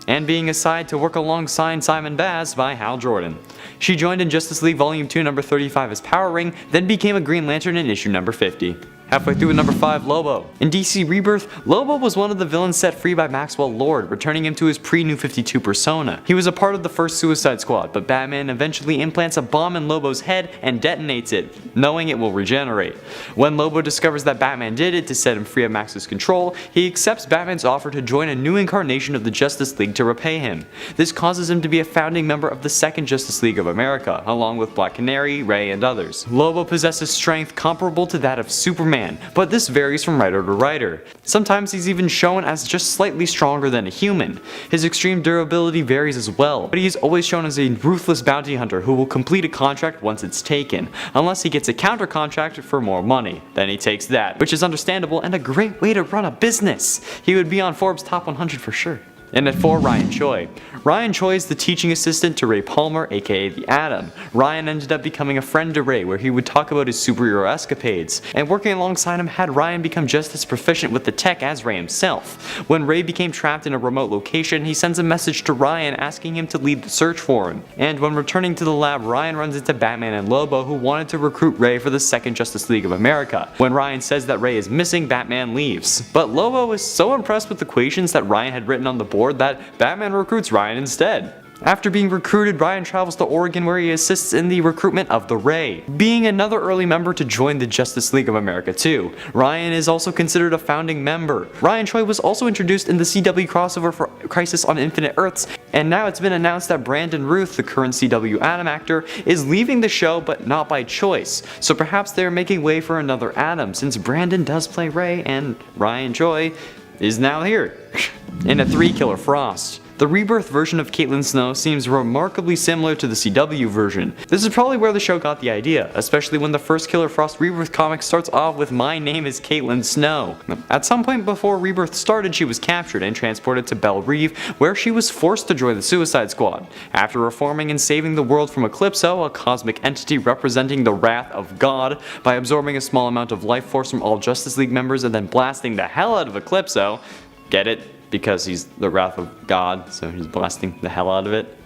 and being assigned to work alongside Simon Baz by Hal Jordan. She joined in Justice League Volume 2 number 35 as Power Ring, then became a Green Lantern in issue number 50. Halfway through at number 5, Lobo. In DC Rebirth, Lobo was one of the villains set free by Maxwell Lord, returning him to his pre-New 52 persona. He was a part of the first Suicide Squad, but Batman eventually implants a bomb in Lobo's head and detonates it, knowing it will regenerate. When Lobo discovers that Batman did it to set him free of Max's control, he accepts Batman's offer to join a new incarnation of the Justice League to repay him. This causes him to be a founding member of the Second Justice League of America, along with Black Canary, Ray, and others. Lobo possesses strength comparable to that of Superman, but this varies from writer to writer. Sometimes he's even shown as just slightly stronger than a human. His extreme durability varies as well, but he is always shown as a ruthless bounty hunter who will complete a contract once it's taken, unless he gets a counter contract for more money. Then he takes that, which is understandable and a great way to run a business. He would be on Forbes Top 100 for sure. And at 4, Ryan Choi. Ryan Choi is the teaching assistant to Ray Palmer, aka the Atom. Ryan ended up becoming a friend to Ray, where he would talk about his superhero escapades, and working alongside him had Ryan become just as proficient with the tech as Ray himself. When Ray became trapped in a remote location, he sends a message to Ryan asking him to lead the search for him. And when returning to the lab, Ryan runs into Batman and Lobo, who wanted to recruit Ray for the Second Justice League of America. When Ryan says that Ray is missing, Batman leaves. But Lobo is so impressed with the equations that Ryan had written on the board that Batman recruits Ryan instead. After being recruited, Ryan travels to Oregon where he assists in the recruitment of the Ray, being another early member to join the Justice League of America too. Ryan is also considered a founding member. Ryan Choi was also introduced in the CW crossover for Crisis on Infinite Earths, and now it's been announced that Brandon Routh, the current CW Atom actor, is leaving the show but not by choice, so perhaps they're making way for another Atom since Brandon does play Ray and Ryan Choi is now here. And at 3, Killer Frost. The Rebirth version of Caitlin Snow seems remarkably similar to the CW version. This is probably where the show got the idea, especially when the first Killer Frost Rebirth comic starts off with "My name is Caitlin Snow." At some point before Rebirth started, she was captured and transported to Belle Reve, where she was forced to join the Suicide Squad. After reforming and saving the world from Eclipso, a cosmic entity representing the wrath of God, by absorbing a small amount of life force from all Justice League members and then blasting the hell out of Eclipso, get it? Because he's the wrath of God, so he's blasting the hell out of it.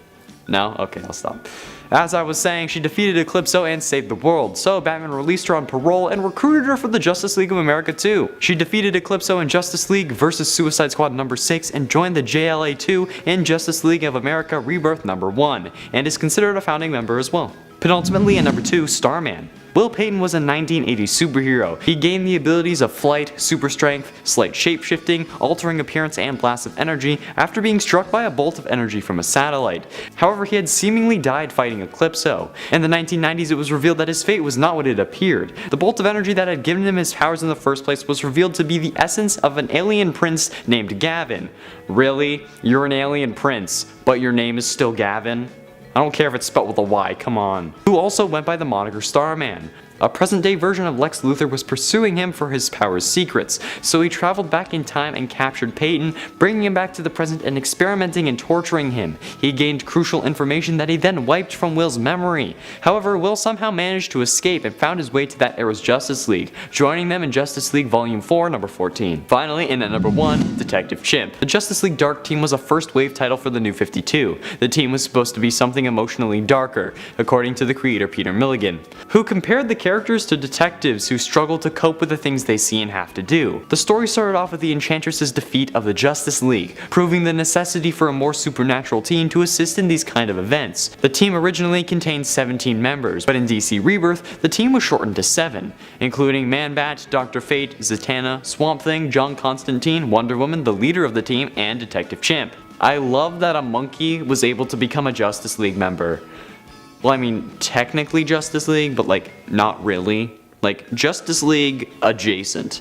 No? Okay, I'll stop. As I was saying, she defeated Eclipso and saved the world, so Batman released her on parole and recruited her for the Justice League of America too. She defeated Eclipso in Justice League vs. Suicide Squad number 6 and joined the JLA2 in Justice League of America Rebirth number 1, and is considered a founding member as well. Penultimately at number 2, Starman. Will Payton was a 1980s superhero. He gained the abilities of flight, super strength, slight shapeshifting, altering appearance, and blasts of energy after being struck by a bolt of energy from a satellite. However, he had seemingly died fighting Eclipso. In the 1990s, it was revealed that his fate was not what it appeared. The bolt of energy that had given him his powers in the first place was revealed to be the essence of an alien prince named Gavin. Really? You're an alien prince, but your name is still Gavin? I don't care if it's spelled with a Y, come on. Who also went by the moniker Starman. A present-day version of Lex Luthor was pursuing him for his power's secrets, so he traveled back in time and captured Payton, bringing him back to the present and experimenting and torturing him. He gained crucial information that he then wiped from Will's memory. However, Will somehow managed to escape and found his way to that era's Justice League, joining them in Justice League Volume 4, number 14. Finally, in at number 1, Detective Chimp. The Justice League Dark Team was a first-wave title for the New 52. The team was supposed to be something emotionally darker, according to the creator Peter Milligan, who compared the characters to detectives who struggle to cope with the things they see and have to do. The story started off with the Enchantress's defeat of the Justice League, proving the necessity for a more supernatural team to assist in these kind of events. The team originally contained 17 members, but in DC Rebirth, the team was shortened to 7, including Man-Bat, Dr. Fate, Zatanna, Swamp Thing, John Constantine, Wonder Woman, the leader of the team, and Detective Chimp. I love that a monkey was able to become a Justice League member. Well, I mean, technically Justice League, but like, not really. Like, Justice League adjacent.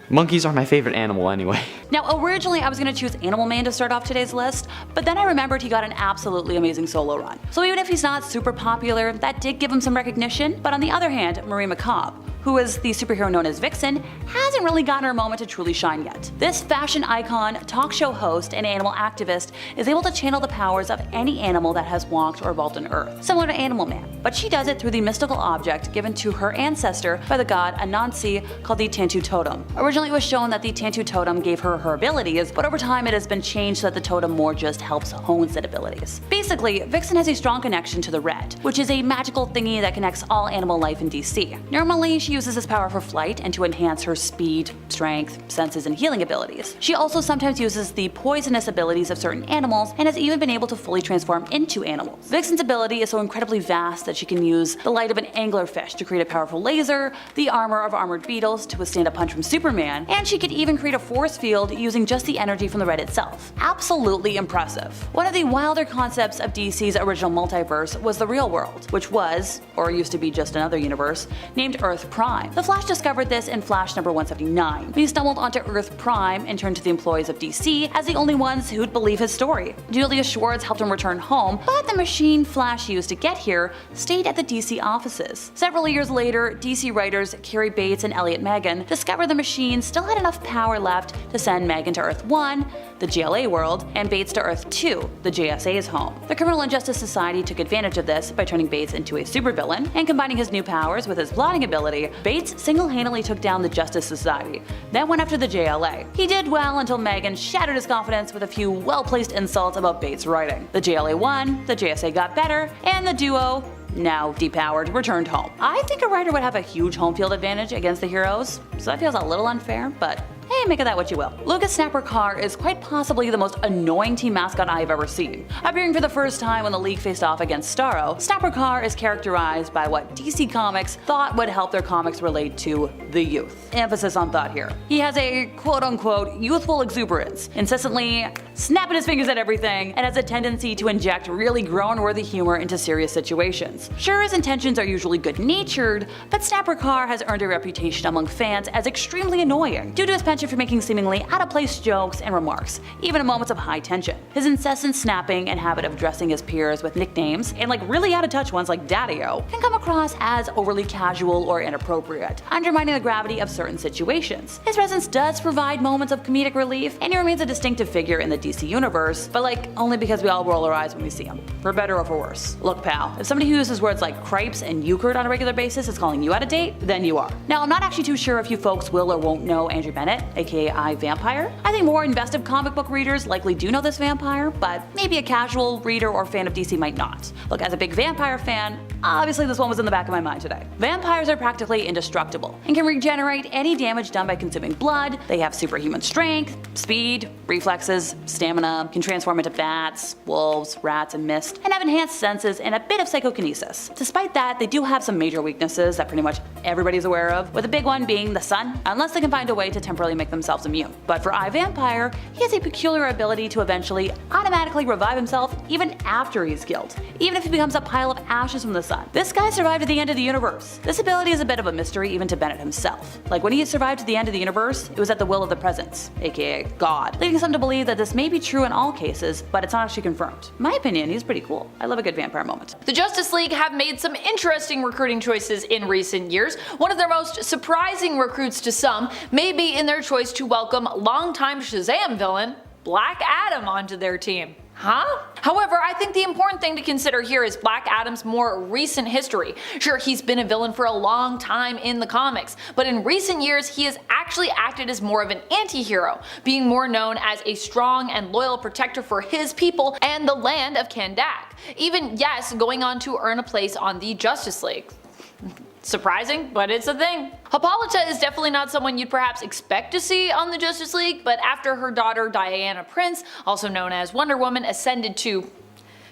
Monkeys are my favorite animal anyway. Now, originally I was going to choose Animal Man to start off today's list, but then I remembered he got an absolutely amazing solo run. So even if he's not super popular, that did give him some recognition, but on the other hand, Marie McCobb, who is the superhero known as Vixen, hasn't really gotten her moment to truly shine yet. This fashion icon, talk show host, and animal activist is able to channel the powers of any animal that has walked or evolved on Earth, similar to Animal Man, but she does it through the mystical object given to her ancestor by the god Anansi called the Tantu Totem. Originally it was shown that the Tantu Totem gave her her abilities, but over time it has been changed so that the totem more just helps hone said abilities. Basically, Vixen has a strong connection to the Red, which is a magical thingy that connects all animal life in DC. Normally, she uses this power for flight and to enhance her speed, strength, senses, and healing abilities. She also sometimes uses the poisonous abilities of certain animals and has even been able to fully transform into animals. Vixen's ability is so incredibly vast that she can use the light of an anglerfish to create a powerful laser, the armor of armored beetles to withstand a punch from Superman, and she could even create a force field using just the energy from the Red itself. Absolutely impressive. One of the wilder concepts of DC's original multiverse was the real world, which was, or used to be just another universe, named Earth Prime. The Flash discovered this in Flash number 179, when he stumbled onto Earth Prime and turned to the employees of DC as the only ones who'd believe his story. Julius Schwartz helped him return home, but the machine Flash used to get here stayed at the DC offices. Several years later, DC writers Carrie Bates and Elliot Magan discovered the machine still had enough power left to send Magan to Earth 1, the GLA world, and Bates to Earth 2, the JSA's home. The Criminal Injustice Society took advantage of this by turning Bates into a supervillain, and combining his new powers with his blotting ability, Bates single-handedly took down the Justice Society, then went after the JLA. He did well until Magan shattered his confidence with a few well-placed insults about Bates' writing. The JLA won, the JSA got better, and the duo, now depowered, returned home. I think a writer would have a huge home field advantage against the heroes, so that feels a little unfair, but hey, make of that what you will. Lucas Snapper Carr is quite possibly the most annoying team mascot I have ever seen. Appearing for the first time when the League faced off against Starro, Snapper Carr is characterized by what DC Comics thought would help their comics relate to the youth. Emphasis on thought here. He has a quote-unquote youthful exuberance, incessantly snapping his fingers at everything, and has a tendency to inject really groan-worthy humor into serious situations. Sure, his intentions are usually good-natured, but Snapper Carr has earned a reputation among fans as extremely annoying due to his penchant for making seemingly out-of-place jokes and remarks, even in moments of high tension. His incessant snapping and habit of addressing his peers with nicknames, and like really out-of-touch ones like Daddy-O, can come across as overly casual or inappropriate, undermining the gravity of certain situations. His presence does provide moments of comedic relief, and he remains a distinctive figure in the DC universe, but like only because we all roll our eyes when we see him, for better or for worse. Look pal, if somebody who uses words like cripes and euchred on a regular basis is calling you out of date, then you are. Now I'm not actually too sure if you folks will or won't know Andrew Bennett, aka I Vampire. I think more invested comic book readers likely do know this vampire, but maybe a casual reader or fan of DC might not. Look, as a big vampire fan, obviously this one was in the back of my mind today. Vampires are practically indestructible and can regenerate any damage done by consuming blood. They have superhuman strength, speed, reflexes, stamina, can transform into bats, wolves, rats, and mist, and have enhanced senses and a bit of psychokinesis. Despite that, they do have some major weaknesses that pretty much everybody's aware of, with the big one being the sun, unless they can find a way to temporarily make themselves immune. But for I Vampire, he has a peculiar ability to eventually automatically revive himself even after he's killed, even if he becomes a pile of ashes from the sun. This guy survived to the end of the universe. This ability is a bit of a mystery even to Bennett himself. Like when he survived to the end of the universe, it was at the will of the Presence, aka God, leading some to believe that this may be true in all cases, but it's not actually confirmed. In my opinion, he's pretty cool. I love a good vampire moment. The Justice League have made some interesting recruiting choices in recent years. One of their most surprising recruits to some may be in their choice to welcome longtime Shazam villain Black Adam onto their team. Huh? However, I think the important thing to consider here is Black Adam's more recent history. Sure, he's been a villain for a long time in the comics, but in recent years he has actually acted as more of an anti-hero, being more known as a strong and loyal protector for his people and the land of Kandak. Even, yes, going on to earn a place on the Justice League. Surprising, but it's a thing. Hippolyta is definitely not someone you'd perhaps expect to see on the Justice League, but after her daughter Diana Prince, also known as Wonder Woman, ascended to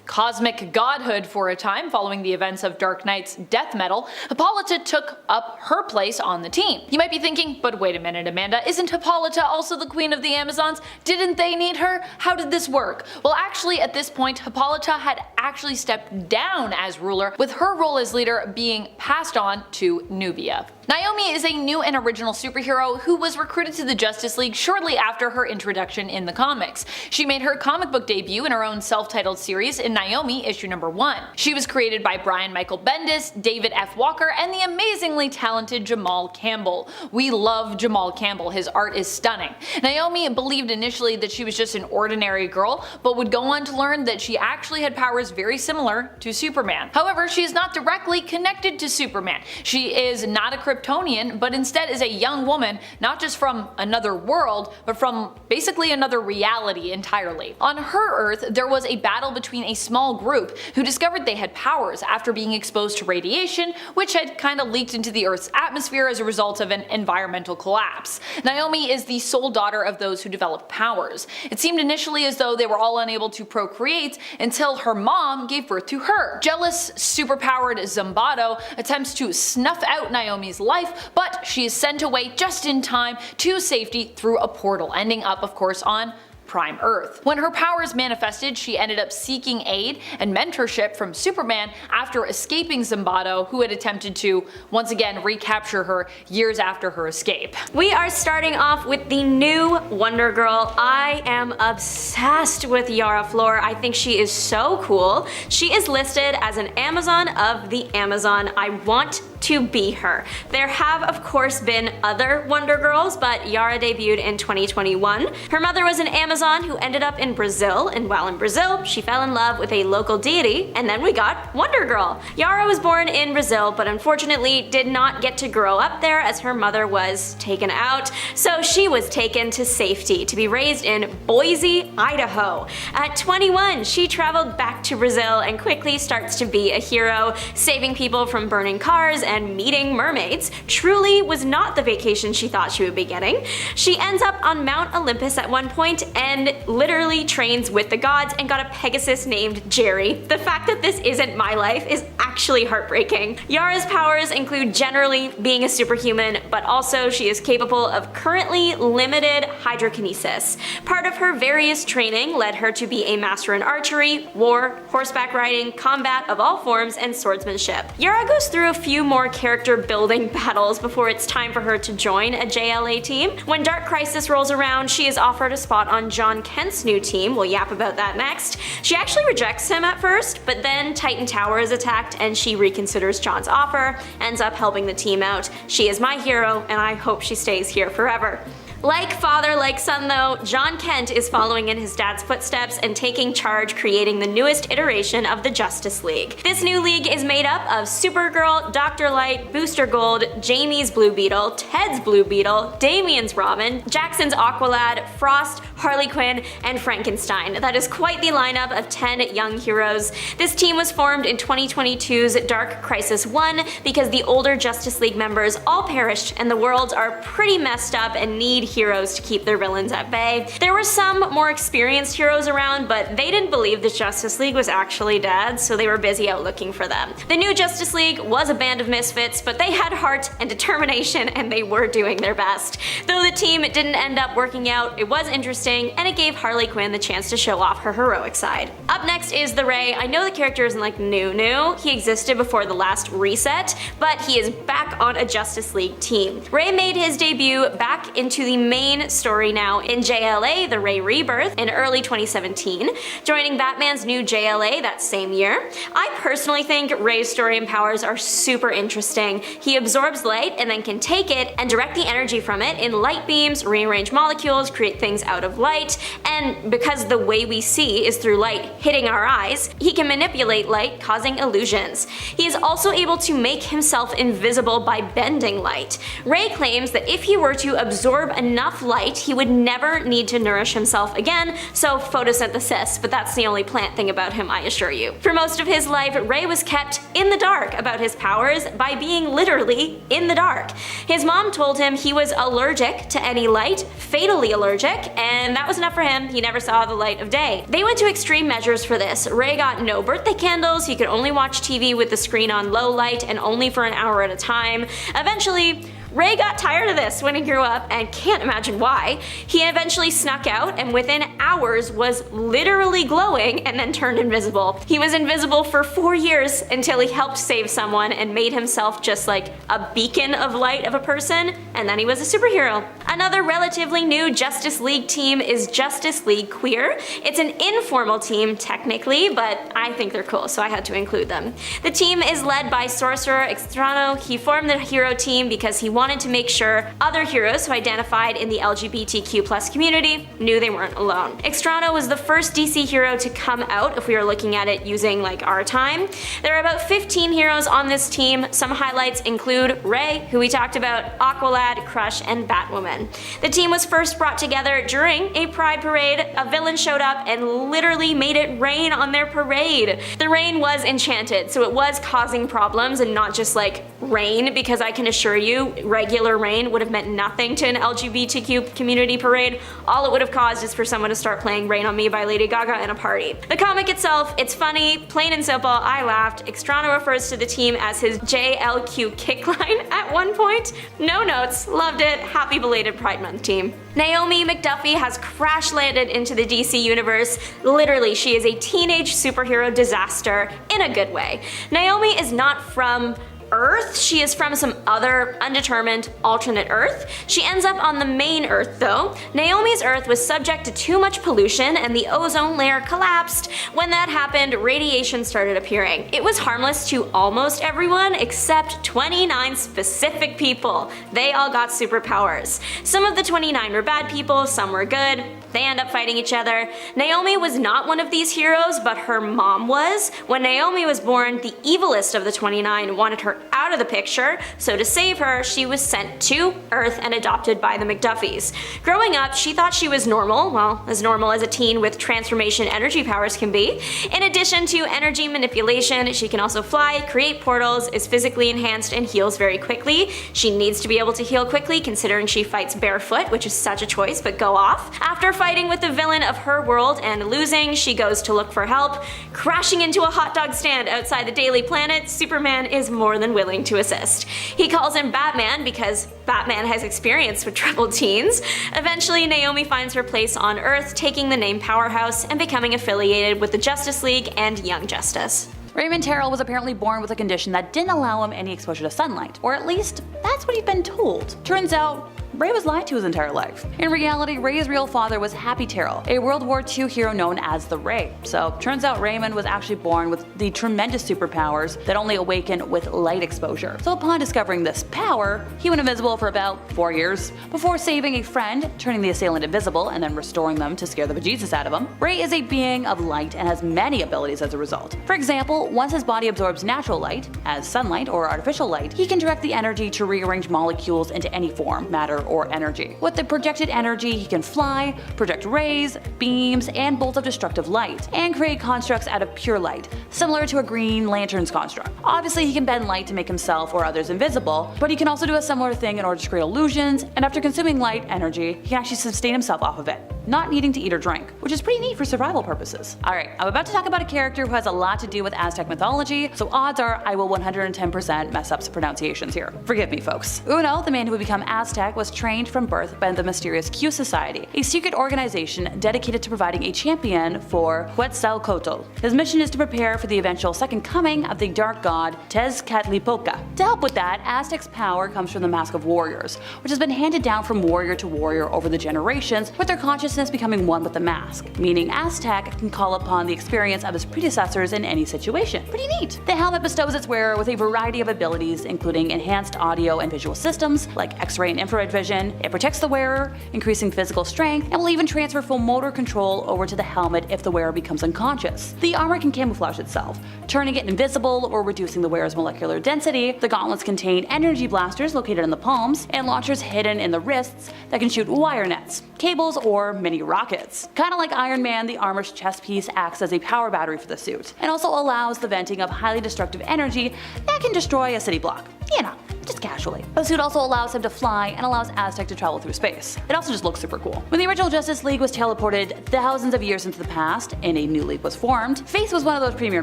cosmic godhood for a time following the events of Dark Knight's death metal, Hippolyta took up her place on the team. You might be thinking, but wait a minute Amanda, isn't Hippolyta also the queen of the Amazons? Didn't they need her? How did this work? Well actually at this point Hippolyta had actually stepped down as ruler, with her role as leader being passed on to Nubia. Naomi is a new and original superhero who was recruited to the Justice League shortly after her introduction in the comics. She made her comic book debut in her own self-titled series in Naomi issue number 1. She was created by Brian Michael Bendis, David F. Walker, and the amazingly talented Jamal Campbell. We love Jamal Campbell, his art is stunning. Naomi believed initially that she was just an ordinary girl, but would go on to learn that she actually had powers very similar to Superman. However, she is not directly connected to Superman. She is not a Kryptonian, but instead is a young woman, not just from another world, but from basically another reality entirely. On her Earth, there was a battle between a small group who discovered they had powers after being exposed to radiation, which had kind of leaked into the Earth's atmosphere as a result of an environmental collapse. Naomi is the sole daughter of those who developed powers. It seemed initially as though they were all unable to procreate until her mom gave birth to her. Jealous, superpowered Zambado attempts to snuff out Naomi's life, but she is sent away just in time to safety through a portal, ending up of course on Prime Earth. When her powers manifested, she ended up seeking aid and mentorship from Superman after escaping Zambado, who had attempted to once again recapture her years after her escape. We are starting off with the new Wondergirl. I am obsessed with Yara Flor. I think she is so cool. She is listed as an Amazon of the Amazon. I want to be her. There have of course been other Wonder Girls, but Yara debuted in 2021. Her mother was an Amazon who ended up in Brazil, and while in Brazil, she fell in love with a local deity, and then we got Wondergirl. Yara was born in Brazil, but unfortunately did not get to grow up there as her mother was taken out, so she was taken to safety to be raised in Boise, Idaho. At 21, she traveled back to Brazil and quickly starts to be a hero, saving people from burning cars and meeting mermaids. Truly was not the vacation she thought she would be getting. She ends up on Mount Olympus at one point and literally trains with the gods and got a Pegasus named Jerry. The fact that this isn't my life is actually heartbreaking. Yara's powers include generally being a superhuman, but also she is capable of currently limited hydrokinesis. Part of her various training led her to be a master in archery, war, horseback riding, combat of all forms, and swordsmanship. Yara goes through a few more character building battles before it's time for her to join a JLA team. When Dark Crisis rolls around, she is offered a spot on Jon Kent's new team. We'll yap about that next. She actually rejects him at first, but then Titan Tower is attacked and she reconsiders Jon's offer, ends up helping the team out. She is my hero, and I hope she stays here forever. Like father, like son though, Jon Kent is following in his dad's footsteps and taking charge, creating the newest iteration of the Justice League. This new league is made up of Supergirl, Dr. Light, Booster Gold, Jamie's Blue Beetle, Ted's Blue Beetle, Damian's Robin, Jackson's Aqualad, Frost, Harley Quinn, and Frankenstein. That is quite the lineup of 10 young heroes. This team was formed in 2022's Dark Crisis 1 because the older Justice League members all perished and the worlds are pretty messed up and need heroes to keep their villains at bay. There were some more experienced heroes around, but they didn't believe the Justice League was actually dead, so they were busy out looking for them. The new Justice League was a band of misfits, but they had heart and determination and they were doing their best. Though the team didn't end up working out, it was interesting and it gave Harley Quinn the chance to show off her heroic side. Up next is the Ray. I know the character isn't like new. He existed before the last reset, but he is back on a Justice League team. Ray made his debut back into the main story now in JLA, The Ray Rebirth, in early 2017, joining Batman's new JLA that same year. I personally think Ray's story and powers are super interesting. He absorbs light and then can take it and direct the energy from it in light beams, rearrange molecules, create things out of light, and because the way we see is through light hitting our eyes, he can manipulate light, causing illusions. He is also able to make himself invisible by bending light. Ray claims that if he were to absorb enough light, he would never need to nourish himself again, so photosynthesis, but that's the only plant thing about him, I assure you. For most of his life, Ray was kept in the dark about his powers by being literally in the dark. His mom told him he was allergic to any light, fatally allergic, and that was enough for him. He never saw the light of day. They went to extreme measures for this. Ray got no birthday candles, he could only watch TV with the screen on low light and only for an hour at a time. Eventually, Ray got tired of this when he grew up and can't imagine why. He eventually snuck out and within hours was literally glowing and then turned invisible. He was invisible for 4 years until he helped save someone and made himself just like a beacon of light of a person, and then he was a superhero. Another relatively new Justice League team is Justice League Queer. It's an informal team technically, but I think they're cool, so I had to include them. The team is led by Sorcerer Extrano. He formed the hero team because he wanted to make sure other heroes who identified in the LGBTQ+ community knew they weren't alone. Extrano was the first DC hero to come out if we are looking at it using like our time. There are about 15 heroes on this team. Some highlights include Ray, who we talked about, Aqualad, Crush, and Batwoman. The team was first brought together during a pride parade. A villain showed up and literally made it rain on their parade. The rain was enchanted, so it was causing problems and not just like rain, because I can assure you regular rain would have meant nothing to an LGBTQ community parade. All it would have caused is for someone to start playing Rain on Me by Lady Gaga in a party. The comic itself, it's funny, plain and simple, I laughed. Extrano refers to the team as his JLQ kickline at one point. No notes, loved it, happy belated Pride Month team. Naomi McDuffie has crash landed into the DC universe. Literally, she is a teenage superhero disaster in a good way. Naomi is not from Earth. She is from some other undetermined alternate Earth. She ends up on the main Earth though. Naomi's Earth was subject to too much pollution and the ozone layer collapsed. When that happened, radiation started appearing. It was harmless to almost everyone except 29 specific people. They all got superpowers. Some of the 29 were bad people, some were good. They end up fighting each other. Naomi was not one of these heroes, but her mom was. When Naomi was born, the evilest of the 29 wanted her out of the picture, so to save her, she was sent to Earth and adopted by the McDuffies. Growing up, she thought she was normal, well, as normal as a teen with transformation energy powers can be. In addition to energy manipulation, she can also fly, create portals, is physically enhanced, and heals very quickly. She needs to be able to heal quickly considering she fights barefoot, which is such a choice, but go off. After fighting with the villain of her world and losing, she goes to look for help. Crashing into a hot dog stand outside the Daily Planet, Superman is more than willing to assist. He calls him Batman because Batman has experience with troubled teens. Eventually, Naomi finds her place on Earth, taking the name Powerhouse and becoming affiliated with the Justice League and Young Justice. Raymond Terrell was apparently born with a condition that didn't allow him any exposure to sunlight, or at least that's what he'd been told. Turns out, Ray was lied to his entire life. In reality, Ray's real father was Happy Terrell, a World War II hero known as the Ray. So turns out Raymond was actually born with the tremendous superpowers that only awaken with light exposure. So upon discovering this power, he went invisible for about 4 years, before saving a friend, turning the assailant invisible, and then restoring them to scare the bejesus out of him. Ray is a being of light and has many abilities as a result. For example, once his body absorbs natural light, as sunlight or artificial light, he can direct the energy to rearrange molecules into any form, matter, or energy. With the projected energy, he can fly, project rays, beams, and bolts of destructive light, and create constructs out of pure light, similar to a Green Lantern's construct. Obviously, he can bend light to make himself or others invisible, but he can also do a similar thing in order to create illusions, and after consuming light energy, he can actually sustain himself off of it, not needing to eat or drink, which is pretty neat for survival purposes. Alright, I'm about to talk about a character who has a lot to do with Aztec mythology, so odds are I will 110% mess up some pronunciations here. Forgive me, folks. Uno, the man who would become Aztec, was trained from birth by the mysterious Q Society, a secret organization dedicated to providing a champion for Quetzalcoatl. His mission is to prepare for the eventual second coming of the dark god Tezcatlipoca. To help with that, Aztec's power comes from the Mask of Warriors, which has been handed down from warrior to warrior over the generations, with their consciousness becoming one with the mask, meaning Aztec can call upon the experience of his predecessors in any situation. Pretty neat. The helmet bestows its wearer with a variety of abilities, including enhanced audio and visual systems like X-ray and infrared vision. It protects the wearer, increasing physical strength, and will even transfer full motor control over to the helmet if the wearer becomes unconscious. The armor can camouflage itself, turning it invisible or reducing the wearer's molecular density. The gauntlets contain energy blasters located in the palms, and launchers hidden in the wrists that can shoot wire nets, cables, or mini rockets. Kinda like Iron Man, the armor's chest piece acts as a power battery for the suit, and also allows the venting of highly destructive energy that can destroy a city block. you know, just casually. The suit also allows him to fly and allows Aztec to travel through space. It also just looks super cool. When the original Justice League was teleported thousands of years into the past and a new league was formed, Faith was one of those premier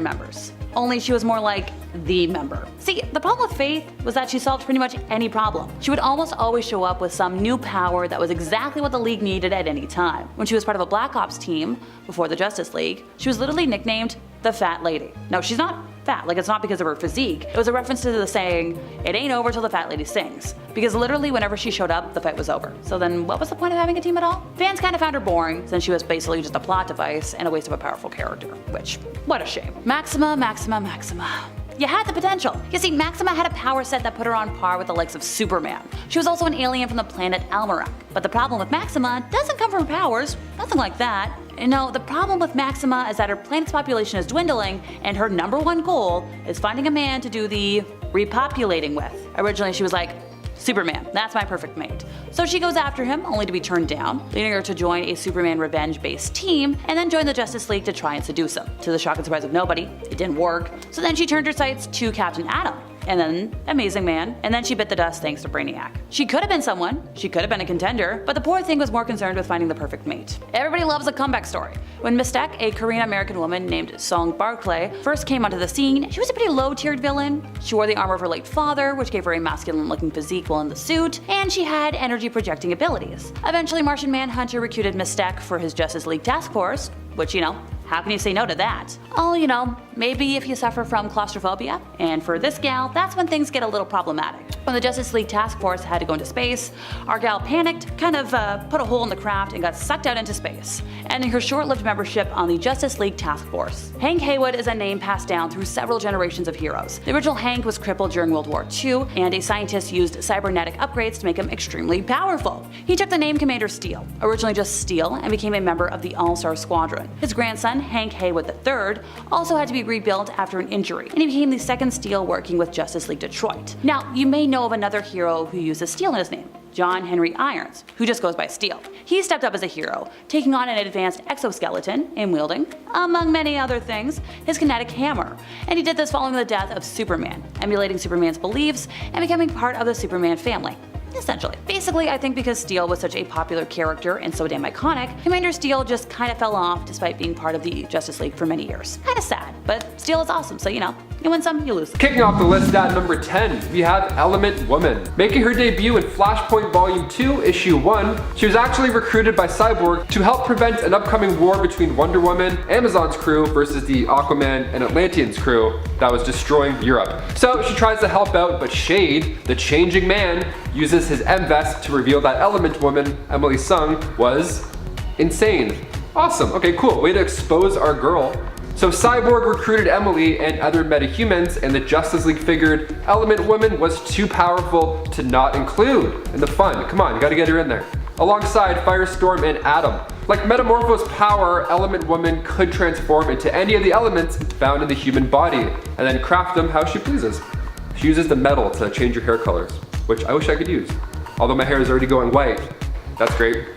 members. Only she was more like the member. See, the problem with Faith was that she solved pretty much any problem. She would almost always show up with some new power that was exactly what the League needed at any time. When she was part of a Black Ops team before the Justice League, she was literally nicknamed the Fat Lady. No, she's not fat, like it's not because of her physique. It was a reference to the saying, "It ain't over till the fat lady sings." Because literally whenever she showed up, the fight was over. So then what was the point of having a team at all? Fans kind of found her boring, since she was basically just a plot device and a waste of a powerful character. Which, what a shame. Maxima. You had the potential. You see, Maxima had a power set that put her on par with the likes of Superman. She was also an alien from the planet Almerac. But the problem with Maxima doesn't come from her powers, nothing like that. And no, the problem with Maxima is that her planet's population is dwindling, and her #1 goal is finding a man to do the repopulating with. Originally she was like, Superman, that's my perfect mate. So she goes after him, only to be turned down, leading her to join a Superman revenge-based team, and then join the Justice League to try and seduce him. To the shock and surprise of nobody, it didn't work. So then she turned her sights to Captain Atom, and then Amazing Man, and then she bit the dust thanks to Brainiac. She could have been someone, she could have been a contender, but the poor thing was more concerned with finding the perfect mate. Everybody loves a comeback story. When Mystique, a Korean-American woman named Song Barclay, first came onto the scene, she was a pretty low-tiered villain. She wore the armor of her late father, which gave her a masculine-looking physique while in the suit, and she had energy-projecting abilities. Eventually, Martian Manhunter recruited Mystique for his Justice League task force, which, you know, how can you say no to that? Oh, you know, maybe if you suffer from claustrophobia. And for this gal, that's when things get a little problematic. When the Justice League task force had to go into space, our gal panicked, kind of put a hole in the craft, and got sucked out into space, ending her short-lived membership on the Justice League task force. Hank Haywood is a name passed down through several generations of heroes. The original Hank was crippled during World War II, and a scientist used cybernetic upgrades to make him extremely powerful. He took the name Commander Steel, originally just Steel, and became a member of the All-Star Squadron. His grandson, Hank Haywood III, also had to be rebuilt after an injury, and he became the second Steel working with Justice League Detroit. Now, you may know of another hero who uses Steel in his name, John Henry Irons, who just goes by Steel. He stepped up as a hero, taking on an advanced exoskeleton and wielding, among many other things, his kinetic hammer. And he did this following the death of Superman, emulating Superman's beliefs and becoming part of the Superman family. Essentially. Basically, I think because Steel was such a popular character and so damn iconic, Commander Steel just kind of fell off despite being part of the Justice League for many years. Kinda sad, but Steel is awesome, so you know, you win some, you lose. Kicking off the list at number 10, we have Element Woman. Making her debut in Flashpoint Volume 2, Issue 1, she was actually recruited by Cyborg to help prevent an upcoming war between Wonder Woman, Amazon's crew, versus the Aquaman and Atlantean's crew that was destroying Europe. So she tries to help out, but Shade, the changing man, uses his M-Vest to reveal that Element Woman, Emily Sung, was insane. Awesome, okay, cool, way to expose our girl. So Cyborg recruited Emily and other metahumans, and the Justice League figured Element Woman was too powerful to not include in the fun. Come on, you gotta get her in there. Alongside Firestorm and Atom. Like Metamorpho's power, Element Woman could transform into any of the elements found in the human body, and then craft them how she pleases. She uses the metal to change her hair colors, which I wish I could use. Although my hair is already going white. That's great.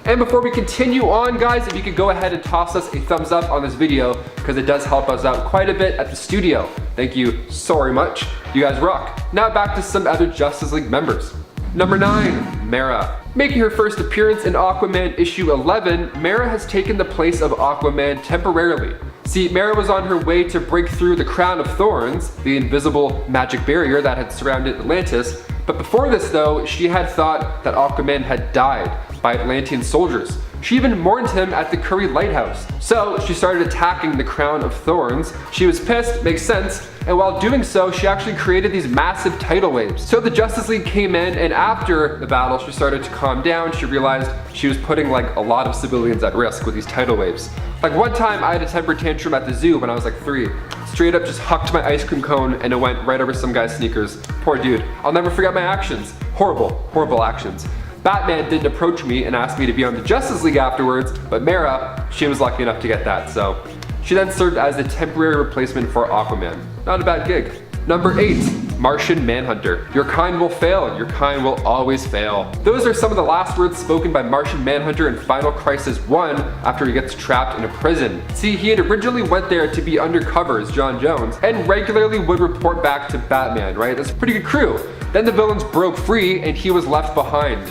And before we continue on, guys, if you could go ahead and toss us a thumbs up on this video, because it does help us out quite a bit at the studio. Thank you so very much. You guys rock. Now back to some other Justice League members. Number 9, Mara. Making her first appearance in Aquaman issue 11, Mara has taken the place of Aquaman temporarily. See, Mara was on her way to break through the Crown of Thorns, the invisible magic barrier that had surrounded Atlantis. But before this though, she had thought that Aquaman had died by Atlantean soldiers. She even mourned him at the Curry Lighthouse. So she started attacking the Crown of Thorns. She was pissed, makes sense, and while doing so, she actually created these massive tidal waves. So the Justice League came in, and after the battle, she started to calm down. She realized she was putting like a lot of civilians at risk with these tidal waves. Like one time I had a temper tantrum at the zoo when I was like 3. Straight up just hucked my ice cream cone and it went right over some guy's sneakers. Poor dude. I'll never forget my actions. Horrible, horrible actions. Batman didn't approach me and ask me to be on the Justice League afterwards, but Mara, she was lucky enough to get that, so. She then served as the temporary replacement for Aquaman. Not a bad gig. Number 8, Martian Manhunter. Your kind will fail, your kind will always fail. Those are some of the last words spoken by Martian Manhunter in Final Crisis 1 after he gets trapped in a prison. See, he had originally went there to be undercover as John Jones and regularly would report back to Batman, right? That's a pretty good crew. Then the villains broke free and he was left behind.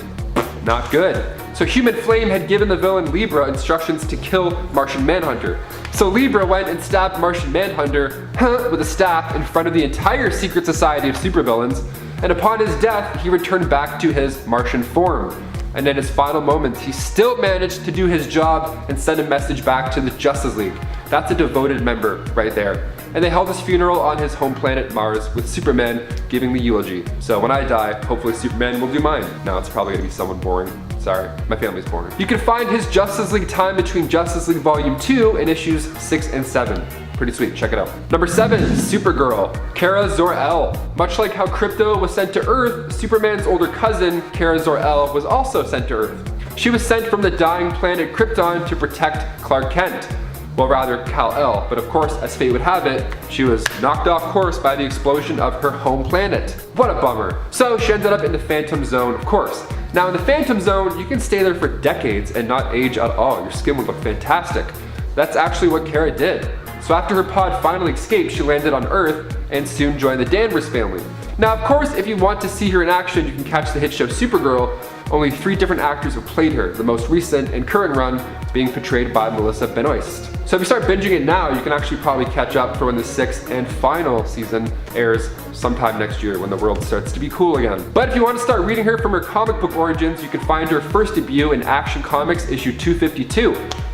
Not good. So Human Flame had given the villain Libra instructions to kill Martian Manhunter. So Libra went and stabbed Martian Manhunter with a staff in front of the entire secret society of supervillains, and upon his death, he returned back to his Martian form. And in his final moments, he still managed to do his job and send a message back to the Justice League. That's a devoted member right there. And they held his funeral on his home planet Mars with Superman giving the eulogy. So when I die, hopefully Superman will do mine. No, it's probably gonna be someone boring. Sorry, my family's boring. You can find his Justice League time between Justice League Volume 2 and issues 6 and 7. Pretty sweet, check it out. Number 7, Supergirl, Kara Zor-El. Much like how Krypto was sent to Earth, Superman's older cousin, Kara Zor-El, was also sent to Earth. She was sent from the dying planet Krypton to protect Clark Kent. Well, rather Kal-El, but of course, as fate would have it, she was knocked off course by the explosion of her home planet. What a bummer. So she ended up in the Phantom Zone, of course. Now in the Phantom Zone, you can stay there for decades and not age at all. Your skin would look fantastic. That's actually what Kara did. So after her pod finally escaped, she landed on Earth and soon joined the Danvers family. Now of course, if you want to see her in action, you can catch the hit show Supergirl. Only 3 different actors have played her, the most recent and current run being portrayed by Melissa Benoist. So if you start binging it now, you can actually probably catch up for when the 6th and final season airs sometime next year when the world starts to be cool again. But if you want to start reading her from her comic book origins, you can find her first debut in Action Comics issue 252.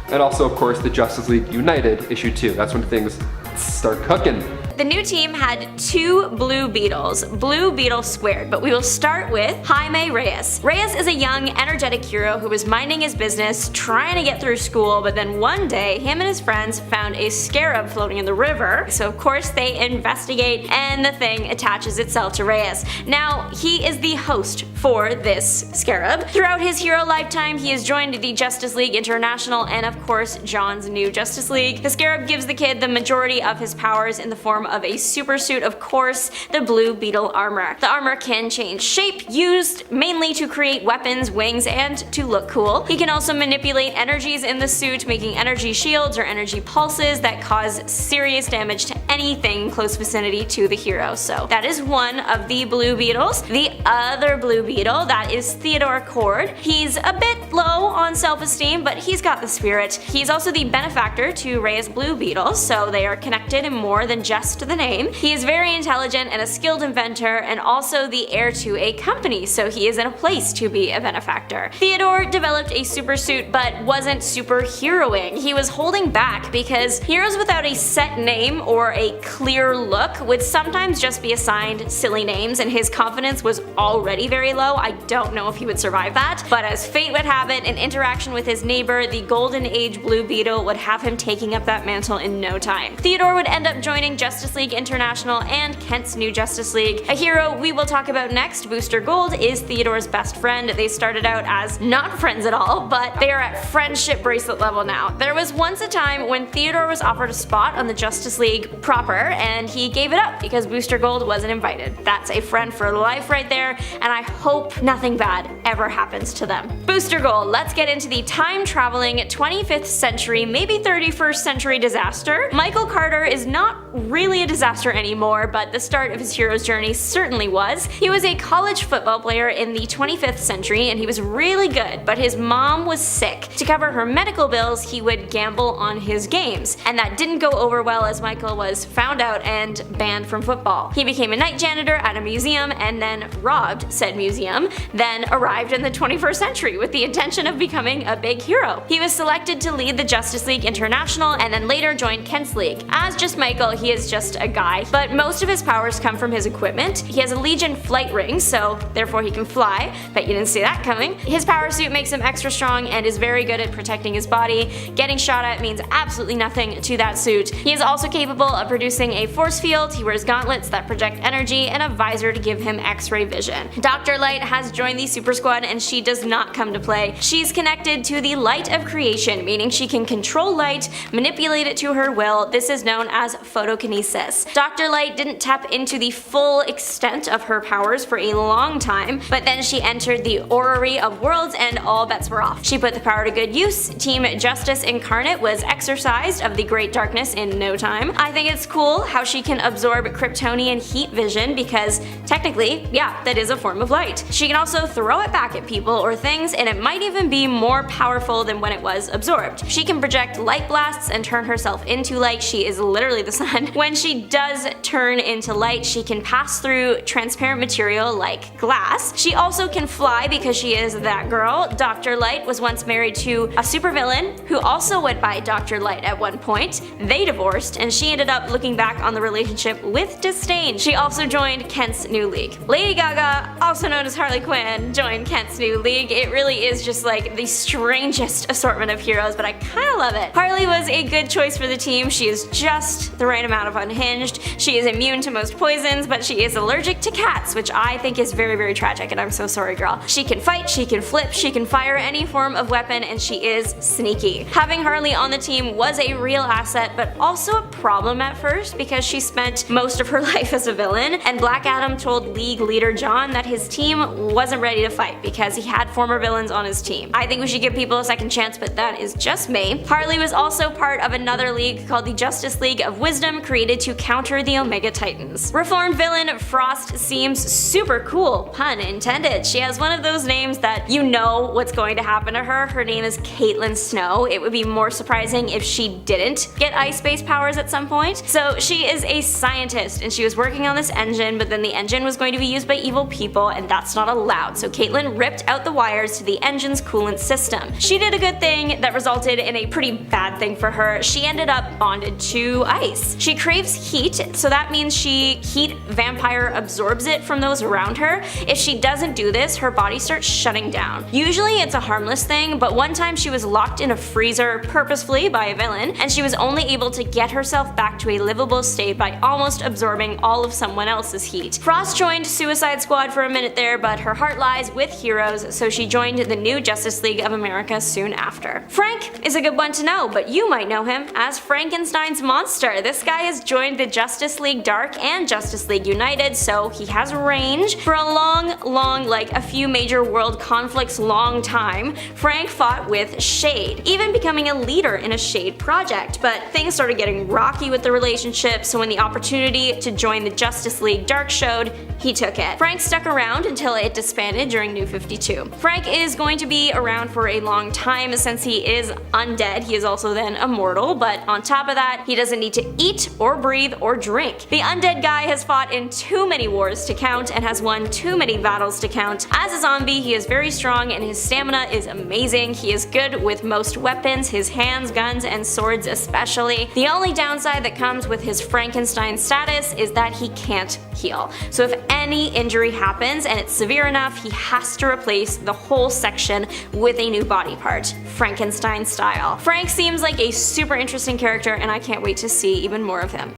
And also, of course, the Justice League United issue 2. That's when things start cooking. The new team had 2 Blue Beetles, Blue Beetle squared, but we will start with Jaime Reyes. Reyes is a young, energetic hero who was minding his business, trying to get through school, but then one day, him and his friends found a scarab floating in the river, so of course they investigate, and the thing attaches itself to Reyes. Now, he is the host for this scarab. Throughout his hero lifetime, he has joined the Justice League International and of course Jon's new Justice League. The scarab gives the kid the majority of his powers in the form of a super suit, of course, the Blue Beetle armor. The armor can change shape, used mainly to create weapons, wings, and to look cool. He can also manipulate energies in the suit, making energy shields or energy pulses that cause serious damage to anything in close vicinity to the hero. So that is one of the Blue Beetles. The other Blue Beetle, that is Theodore Cord. He's a bit low on self-esteem, but he's got the spirit. He's also the benefactor to Reyes Blue Beetles, so they are connected in more than just the name. He is very intelligent and a skilled inventor, and also the heir to a company, so he is in a place to be a benefactor. Theodore developed a super suit but wasn't superheroing. He was holding back because heroes without a set name or a clear look would sometimes just be assigned silly names, and his confidence was already very low. I don't know if he would survive that, but as fate would have it, an interaction with his neighbor, the Golden Age Blue Beetle, would have him taking up that mantle in no time. Theodore would end up joining Justice League International and Kent's new Justice League. A hero we will talk about next, Booster Gold, is Theodore's best friend. They started out as not friends at all, but they are at friendship bracelet level now. There was once a time when Theodore was offered a spot on the Justice League proper, and he gave it up because Booster Gold wasn't invited. That's a friend for life right there, and I hope nothing bad ever happens to them. Booster Gold, let's get into the time-traveling 25th century, maybe 31st century disaster. Michael Carter is not really a disaster anymore, but the start of his hero's journey certainly was. He was a college football player in the 25th century, and he was really good, but his mom was sick. To cover her medical bills, he would gamble on his games, and that didn't go over well as Michael was found out and banned from football. He became a night janitor at a museum and then robbed said museum, then arrived in the 21st century with the intention of becoming a big hero. He was selected to lead the Justice League International and then later joined Kent's League. As just Michael, he is just a guy, but most of his powers come from his equipment. He has a Legion flight ring, so therefore he can fly. Bet you didn't see that coming. His power suit makes him extra strong and is very good at protecting his body. Getting shot at means absolutely nothing to that suit. He is also capable of of producing a force field, he wears gauntlets that project energy and a visor to give him X-ray vision. Dr. Light has joined the Super Squad and she does not come to play. She's connected to the light of creation, meaning she can control light, manipulate it to her will. This is known as photokinesis. Dr. Light didn't tap into the full extent of her powers for a long time, but then she entered the orrery of worlds and all bets were off. She put the power to good use. Team Justice Incarnate was exorcised of the Great Darkness in no time. I think it's cool how she can absorb Kryptonian heat vision because technically, yeah, that is a form of light. She can also throw it back at people or things and it might even be more powerful than when it was absorbed. She can project light blasts and turn herself into light. She is literally the sun. When she does turn into light, she can pass through transparent material like glass. She also can fly because she is that girl. Dr. Light was once married to a supervillain who also went by Dr. Light at one point. They divorced and she ended up looking back on the relationship with disdain. She also joined Kent's new league. Lady Gaga, also known as Harley Quinn, joined Kent's new league. It really is just like the strangest assortment of heroes, but I kinda love it. Harley was a good choice for the team. She is just the right amount of unhinged. She is immune to most poisons, but she is allergic to cats, which I think is very, very tragic, and I'm so sorry, girl. She can fight, she can flip, she can fire any form of weapon, and she is sneaky. Having Harley on the team was a real asset, but also a problem at first because she spent most of her life as a villain, and Black Adam told League leader Jon that his team wasn't ready to fight because he had former villains on his team. I think we should give people a second chance, but that is just me. Harley was also part of another league called the Justice League of Wisdom, created to counter the Omega Titans. Reformed villain Frost seems super cool, pun intended. She has one of those names that you know what's going to happen to her. Her name is Caitlin Snow. It would be more surprising if she didn't get ice-based powers at some point. So she is a scientist and she was working on this engine, but then the engine was going to be used by evil people and that's not allowed. So Caitlin ripped out the wires to the engine's coolant system. She did a good thing that resulted in a pretty bad thing for her. She ended up bonded to ice. She craves heat, so that means heat vampire absorbs it from those around her. If she doesn't do this, her body starts shutting down. Usually it's a harmless thing, but one time she was locked in a freezer purposefully by a villain, and she was only able to get herself back to a livable state by almost absorbing all of someone else's heat. Frost joined Suicide Squad for a minute there, but her heart lies with heroes, so she joined the new Justice League of America soon after. Frank is a good one to know, but you might know him as Frankenstein's monster. This guy has joined the Justice League Dark and Justice League United, so he has range. For a long, like a few major world conflicts long time, Frank fought with Shade, even becoming a leader in a Shade project, but things started getting rocky with the relationship, so when the opportunity to join the Justice League Dark showed, he took it. Frank stuck around until it disbanded during New 52. Frank is going to be around for a long time since he is undead. He is also then immortal, but on top of that, he doesn't need to eat or breathe or drink. The undead guy has fought in too many wars to count and has won too many battles to count. As a zombie, he is very strong and his stamina is amazing. He is good with most weapons, his hands, guns, and swords especially. The only downside that comes with his Frankenstein status is that he can't heal. So if any injury happens and it's severe enough, he has to replace the whole section with a new body part, Frankenstein style. Frank seems like a super interesting character and I can't wait to see even more of him.